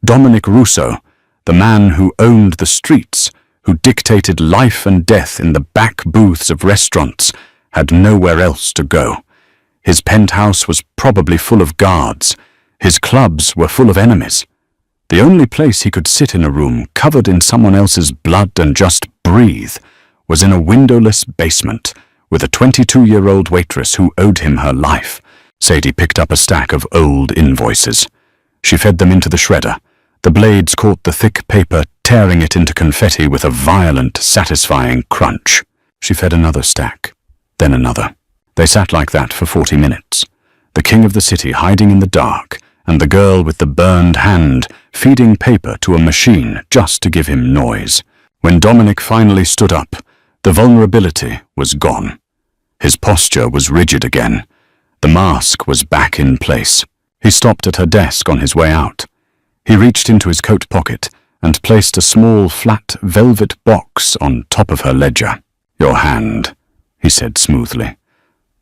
S1: Dominic Russo, the man who owned the streets, who dictated life and death in the back booths of restaurants, had nowhere else to go. His penthouse was probably full of guards. His clubs were full of enemies. The only place he could sit in a room covered in someone else's blood and just breathe was in a windowless basement with a 22-year-old waitress who owed him her life. Sadie picked up a stack of old invoices. She fed them into the shredder. The blades caught the thick paper, tearing it into confetti with a violent, satisfying crunch. She fed another stack, then another. They sat like that for 40 minutes. The king of the city hiding in the dark, and the girl with the burned hand feeding paper to a machine just to give him noise. When Dominic finally stood up, the vulnerability was gone. His posture was rigid again. The mask was back in place. He stopped at her desk on his way out. He reached into his coat pocket and placed a small, flat, velvet box on top of her ledger. "Your hand," he said smoothly.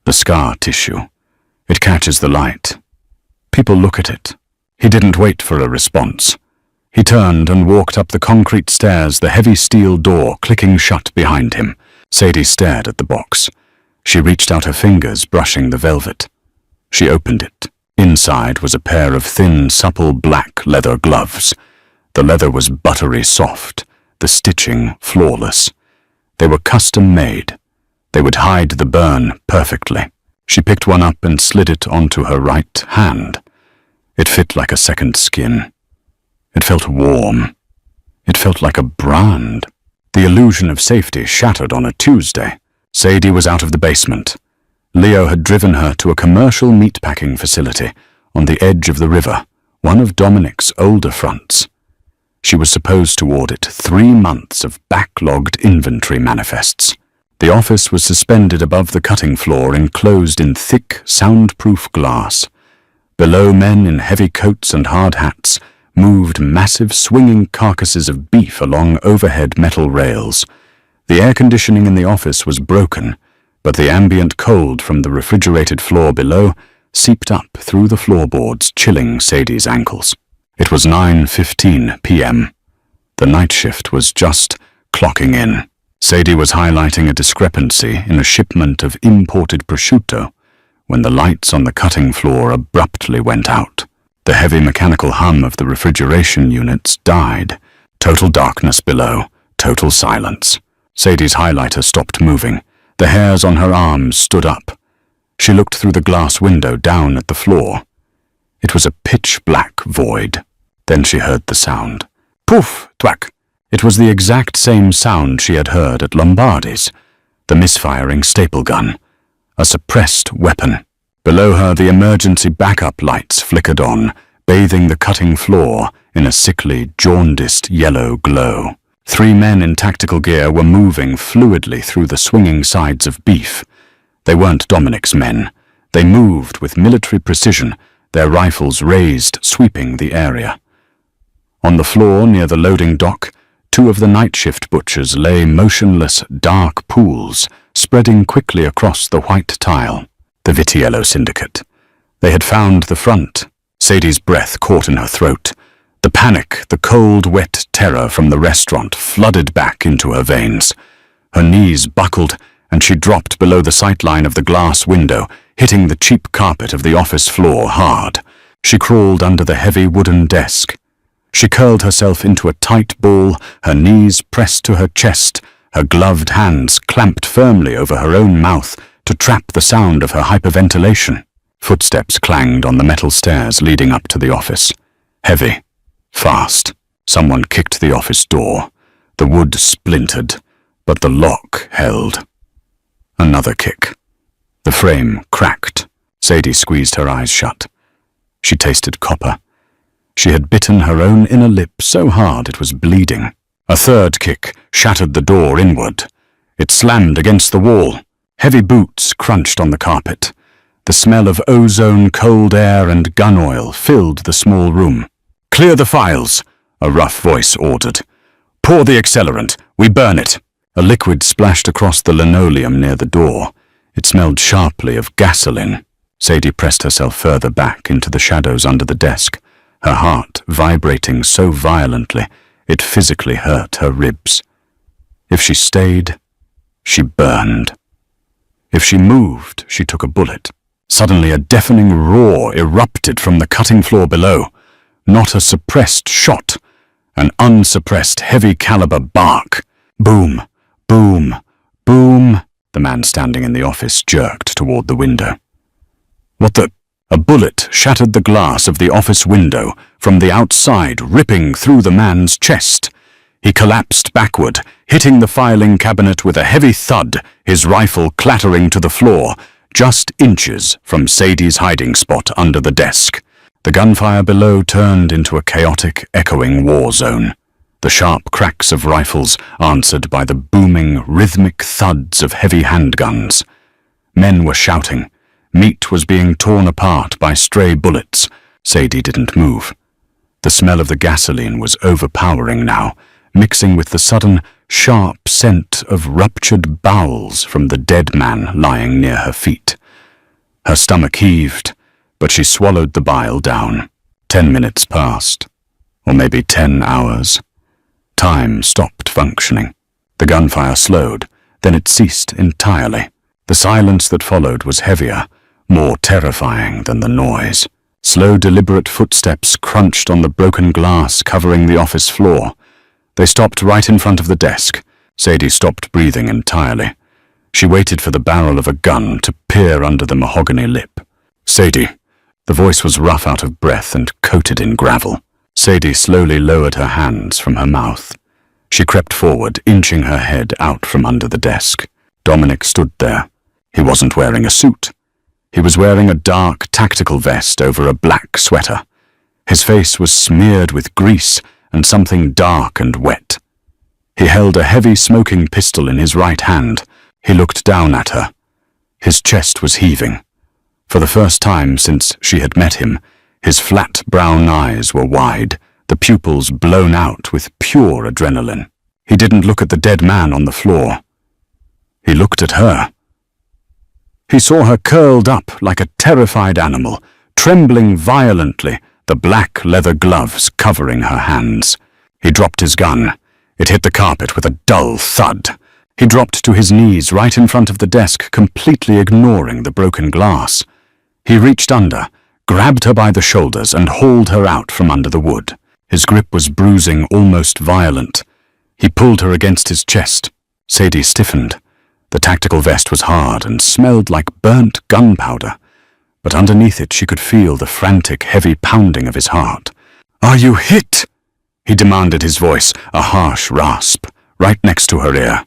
S1: "The scar tissue. It catches the light. People look at it." He didn't wait for a response. He turned and walked up the concrete stairs, the heavy steel door clicking shut behind him. Sadie stared at the box. She reached out her fingers, brushing the velvet. She opened it. Inside was a pair of thin, supple black leather gloves. The leather was buttery soft, the stitching flawless. They were custom-made. They would hide the burn perfectly. She picked one up and slid it onto her right hand. It fit like a second skin. It felt warm. It felt like a brand. The illusion of safety shattered on a Tuesday. Sadie was out of the basement. Leo had driven her to a commercial meatpacking facility on the edge of the river, one of Dominic's older fronts. She was supposed to audit 3 months of backlogged inventory manifests. The office was suspended above the cutting floor, enclosed in thick, soundproof glass. Below, men in heavy coats and hard hats moved massive swinging carcasses of beef along overhead metal rails. The air conditioning in the office was broken, but the ambient cold from the refrigerated floor below seeped up through the floorboards, chilling Sadie's ankles. It was 9:15 p.m. The night shift was just clocking in. Sadie was highlighting a discrepancy in a shipment of imported prosciutto when the lights on the cutting floor abruptly went out. The heavy mechanical hum of the refrigeration units died. Total darkness below, total silence. Sadie's highlighter stopped moving. The hairs on her arms stood up. She looked through the glass window down at the floor. It was a pitch-black void. Then she heard the sound. Poof! Thwack! It was the exact same sound she had heard at Lombardi's. The misfiring staple gun. A suppressed weapon. Below her, the emergency backup lights flickered on, bathing the cutting floor in a sickly, jaundiced yellow glow. 3 men in tactical gear were moving fluidly through the swinging sides of beef. They weren't Dominic's men. They moved with military precision, their rifles raised, sweeping the area. On the floor near the loading dock, 2 of the night shift butchers lay motionless, dark pools, spreading quickly across the white tile. The Vitiello Syndicate. They had found the front. Sadie's breath caught in her throat. The panic, the cold, wet terror from the restaurant flooded back into her veins. Her knees buckled, and she dropped below the sightline of the glass window, hitting the cheap carpet of the office floor hard. She crawled under the heavy wooden desk. She curled herself into a tight ball, her knees pressed to her chest, her gloved hands clamped firmly over her own mouth to trap the sound of her hyperventilation. Footsteps clanged on the metal stairs leading up to the office. Heavy. Fast. Someone kicked the office door. The wood splintered, but the lock held. Another kick. The frame cracked. Sadie squeezed her eyes shut. She tasted copper. She had bitten her own inner lip so hard it was bleeding. A third kick shattered the door inward. It slammed against the wall. Heavy boots crunched on the carpet. The smell of ozone, cold air, and gun oil filled the small room. "Clear the files," a rough voice ordered. "Pour the accelerant. We burn it." A liquid splashed across the linoleum near the door. It smelled sharply of gasoline. Sadie pressed herself further back into the shadows under the desk, her heart vibrating so violently it physically hurt her ribs. If she stayed, she burned. If she moved, she took a bullet. Suddenly a deafening roar erupted from the cutting floor below. Not a suppressed shot, an unsuppressed heavy-caliber bark. Boom, boom, boom. The man standing in the office jerked toward the window. "What the—" A bullet shattered the glass of the office window from the outside, ripping through the man's chest. He collapsed backward, hitting the filing cabinet with a heavy thud, his rifle clattering to the floor, just inches from Sadie's hiding spot under the desk. The gunfire below turned into a chaotic, echoing war zone. The sharp cracks of rifles answered by the booming, rhythmic thuds of heavy handguns. Men were shouting. Meat was being torn apart by stray bullets. Sadie didn't move. The smell of the gasoline was overpowering now, mixing with the sudden, sharp scent of ruptured bowels from the dead man lying near her feet. Her stomach heaved, but she swallowed the bile down. 10 minutes passed, or maybe 10 hours. Time stopped functioning. The gunfire slowed, then it ceased entirely. The silence that followed was heavier, more terrifying than the noise. Slow, deliberate footsteps crunched on the broken glass covering the office floor. They stopped right in front of the desk. Sadie stopped breathing entirely. She waited for the barrel of a gun to peer under the mahogany lip. "Sadie." The voice was rough out of breath and coated in gravel. Sadie slowly lowered her hands from her mouth. She crept forward, inching her head out from under the desk. Dominic stood there. He wasn't wearing a suit. He was wearing a dark tactical vest over a black sweater. His face was smeared with grease and something dark and wet. He held a heavy smoking pistol in his right hand. He looked down at her. His chest was heaving. For the first time since she had met him, his flat brown eyes were wide, the pupils blown out with pure adrenaline. He didn't look at the dead man on the floor. He looked at her. He saw her curled up like a terrified animal, trembling violently, the black leather gloves covering her hands. He dropped his gun. It hit the carpet with a dull thud. He dropped to his knees right in front of the desk, completely ignoring the broken glass. He reached under, grabbed her by the shoulders, and hauled her out from under the wood. His grip was bruising, almost violent. He pulled her against his chest. Sadie stiffened. The tactical vest was hard and smelled like burnt gunpowder, but underneath it she could feel the frantic, heavy pounding of his heart. "Are you hit?" he demanded, his voice a harsh rasp, right next to her ear.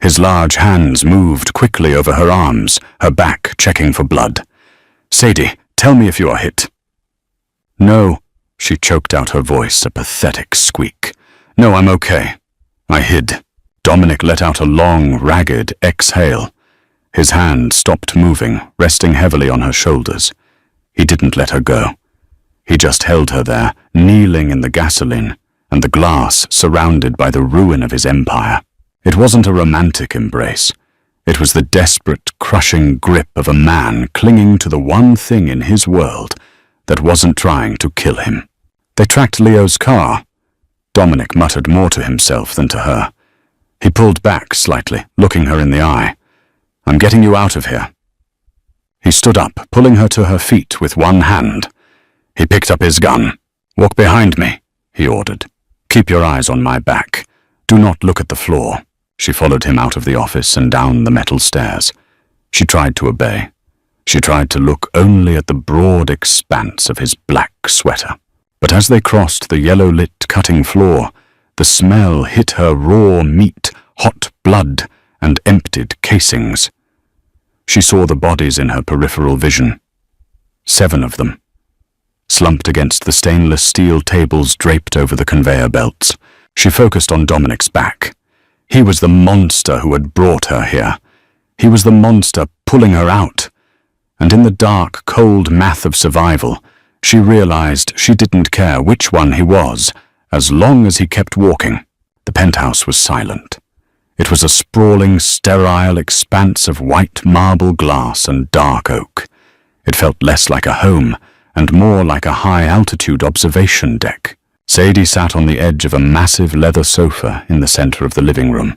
S1: His large hands moved quickly over her arms, her back checking for blood. "Sadie, tell me if you are hit." "No," she choked out, her voice a pathetic squeak. "No, I'm okay." I hid. Dominic let out a long, ragged exhale. His hand stopped moving, resting heavily on her shoulders. He didn't let her go. He just held her there, kneeling in the gasoline, and the glass surrounded by the ruin of his empire. It wasn't a romantic embrace. It was the desperate, crushing grip of a man clinging to the one thing in his world that wasn't trying to kill him. They tracked Leo's car. Dominic muttered more to himself than to her. He pulled back slightly, looking her in the eye. "I'm getting you out of here." He stood up, pulling her to her feet with one hand. He picked up his gun. "Walk behind me," he ordered. "Keep your eyes on my back. Do not look at the floor." She followed him out of the office and down the metal stairs. She tried to obey. She tried to look only at the broad expanse of his black sweater. But as they crossed the yellow-lit cutting floor, the smell hit her raw meat, hot blood, and emptied casings. She saw the bodies in her peripheral vision. 7 of them, slumped against the stainless steel tables draped over the conveyor belts. She focused on Dominic's back. He was the monster who had brought her here. He was the monster pulling her out. And in the dark, cold math of survival, she realized she didn't care which one he was, as long as he kept walking. The penthouse was silent. It was a sprawling, sterile expanse of white marble glass and dark oak. It felt less like a home and more like a high-altitude observation deck. Sadie sat on the edge of a massive leather sofa in the center of the living room.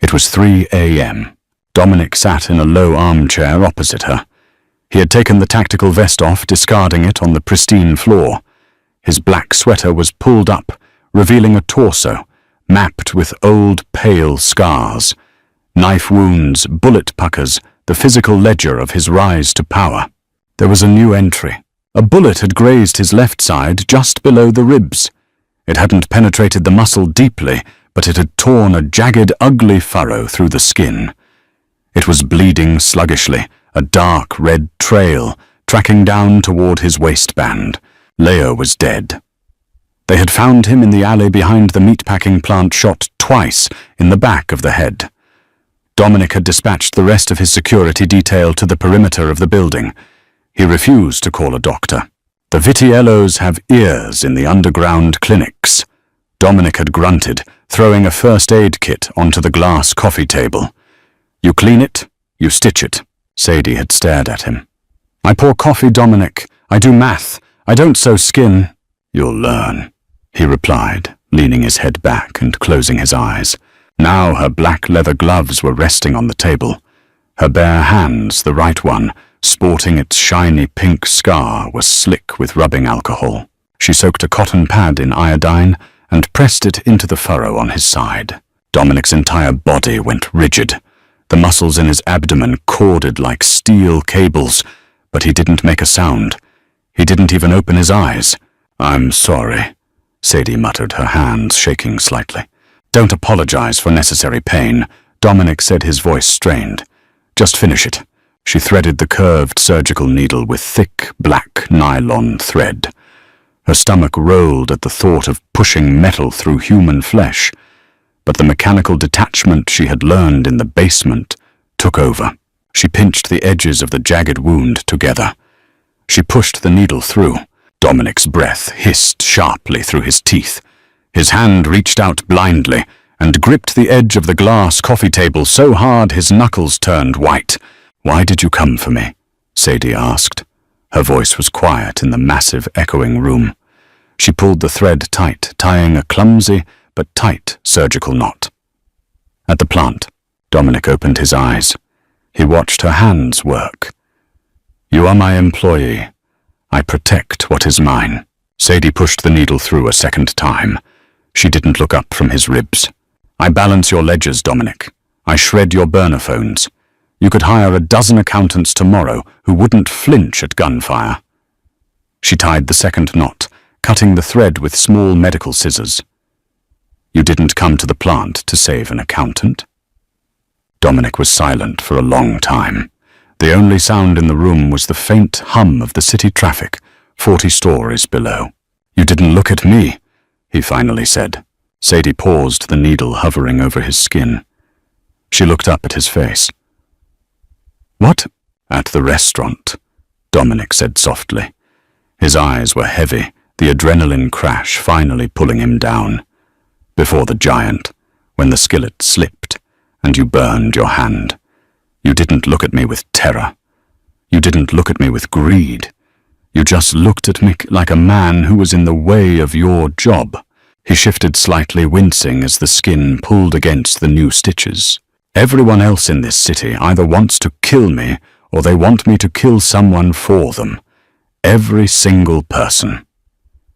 S1: It was 3 a.m. Dominic sat in a low armchair opposite her. He had taken the tactical vest off, discarding it on the pristine floor. His black sweater was pulled up, revealing a torso, mapped with old, pale scars. Knife wounds, bullet puckers, the physical ledger of his rise to power. There was a new entry. A bullet had grazed his left side just below the ribs. It hadn't penetrated the muscle deeply, but it had torn a jagged, ugly furrow through the skin. It was bleeding sluggishly, a dark red trail, tracking down toward his waistband. Leo was dead. They had found him in the alley behind the meatpacking plant, shot twice in the back of the head. Dominic had dispatched the rest of his security detail to the perimeter of the building. He refused to call a doctor. The Vitiellos have ears in the underground clinics. Dominic had grunted, throwing a first aid kit onto the glass coffee table. You clean it, you stitch it. Sadie had stared at him. I pour coffee, Dominic. I do math. I don't sew skin. You'll learn, he replied, leaning his head back and closing his eyes. Now her black leather gloves were resting on the table. Her bare hands, the right one, sporting its shiny pink scar, was slick with rubbing alcohol. She soaked a cotton pad in iodine and pressed it into the furrow on his side. Dominic's entire body went rigid. The muscles in his abdomen corded like steel cables, but he didn't make a sound. He didn't even open his eyes. I'm sorry, Sadie muttered, her hands shaking slightly. Don't apologize for necessary pain, Dominic said, his voice strained. Just finish it. She threaded the curved surgical needle with thick, black nylon thread. Her stomach rolled at the thought of pushing metal through human flesh, but the mechanical detachment she had learned in the basement took over. She pinched the edges of the jagged wound together. She pushed the needle through. Dominic's breath hissed sharply through his teeth. His hand reached out blindly and gripped the edge of the glass coffee table so hard his knuckles turned white. Why did you come for me? Sadie asked. Her voice was quiet in the massive, echoing room. She pulled the thread tight, tying a clumsy but tight surgical knot. At the plant, Dominic opened his eyes. He watched her hands work. You are my employee. I protect what is mine. Sadie pushed the needle through a second time. She didn't look up from his ribs. I balance your ledgers, Dominic. I shred your burner phones. You could hire a dozen accountants tomorrow who wouldn't flinch at gunfire. She tied the second knot, cutting the thread with small medical scissors. You didn't come to the plant to save an accountant? Dominic was silent for a long time. The only sound in the room was the faint hum of the city traffic, 40 stories below. You didn't look at me, he finally said. Sadie paused, the needle hovering over his skin. She looked up at his face. What? At the restaurant, Dominic said softly. His eyes were heavy, the adrenaline crash finally pulling him down. Before the giant, when the skillet slipped, and you burned your hand. You didn't look at me with terror. You didn't look at me with greed. You just looked at me like a man who was in the way of your job. He shifted slightly, wincing as the skin pulled against the new stitches. Everyone else in this city either wants to kill me or they want me to kill someone for them. Every single person.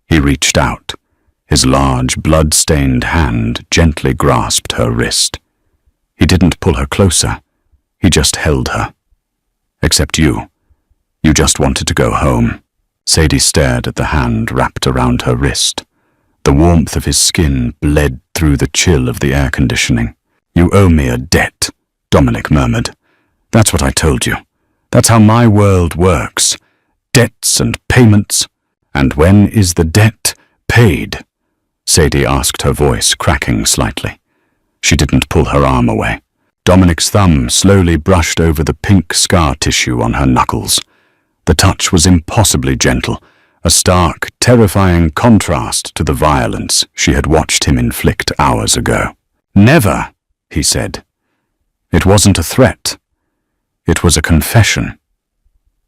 S1: He reached out. His large, blood-stained hand gently grasped her wrist. He didn't pull her closer. He just held her. Except you. You just wanted to go home. Sadie stared at the hand wrapped around her wrist. The warmth of his skin bled through the chill of the air conditioning. You owe me a debt, Dominic murmured. That's what I told you. That's how my world works. Debts and payments. And when is the debt paid? Sadie asked, her voice cracking slightly. She didn't pull her arm away. Dominic's thumb slowly brushed over the pink scar tissue on her knuckles. The touch was impossibly gentle, a stark, terrifying contrast to the violence she had watched him inflict hours ago. "Never," he said. It wasn't a threat. It was a confession.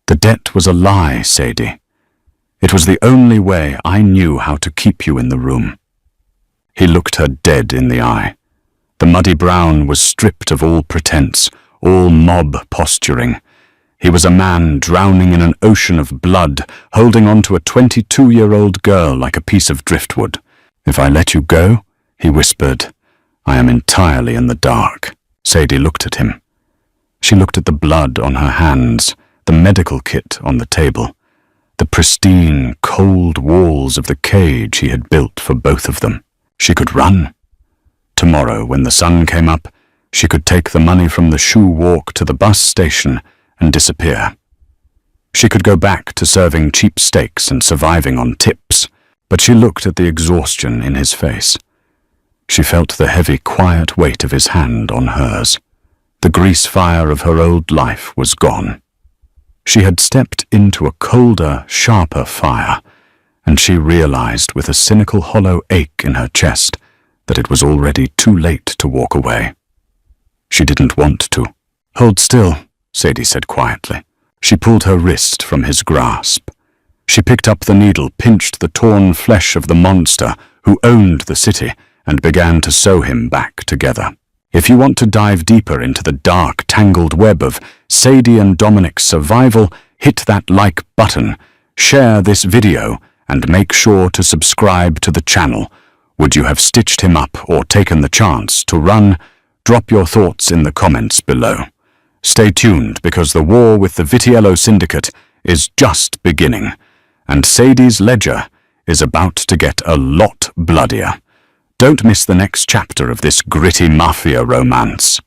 S1: The debt was a lie, Sadie. It was the only way I knew how to keep you in the room. He looked her dead in the eye. The muddy brown was stripped of all pretense, all mob posturing. He was a man drowning in an ocean of blood, holding on to a 22-year-old girl like a piece of driftwood. "If I let you go," he whispered, "I am entirely in the dark." Sadie looked at him. She looked at the blood on her hands, the medical kit on the table, the pristine, cold walls of the cage he had built for both of them. She could run. Tomorrow, when the sun came up, she could take the money from the shoe walk to the bus station and disappear. She could go back to serving cheap steaks and surviving on tips, but she looked at the exhaustion in his face. She felt the heavy, quiet weight of his hand on hers. The grease fire of her old life was gone. She had stepped into a colder, sharper fire, and she realized with a cynical hollow ache in her chest that it was already too late to walk away. She didn't want to. "Hold still," Sadie said quietly. She pulled her wrist from his grasp. She picked up the needle, pinched the torn flesh of the monster who owned the city, and began to sew him back together. If you want to dive deeper into the dark, tangled web of Sadie and Dominic's survival, hit that like button, share this video, and make sure to subscribe to the channel. Would you have stitched him up or taken the chance to run? Drop your thoughts in the comments below. Stay tuned, because the war with the Vitiello Syndicate is just beginning, and Sadie's ledger is about to get a lot bloodier. Don't miss the next chapter of this gritty mafia romance.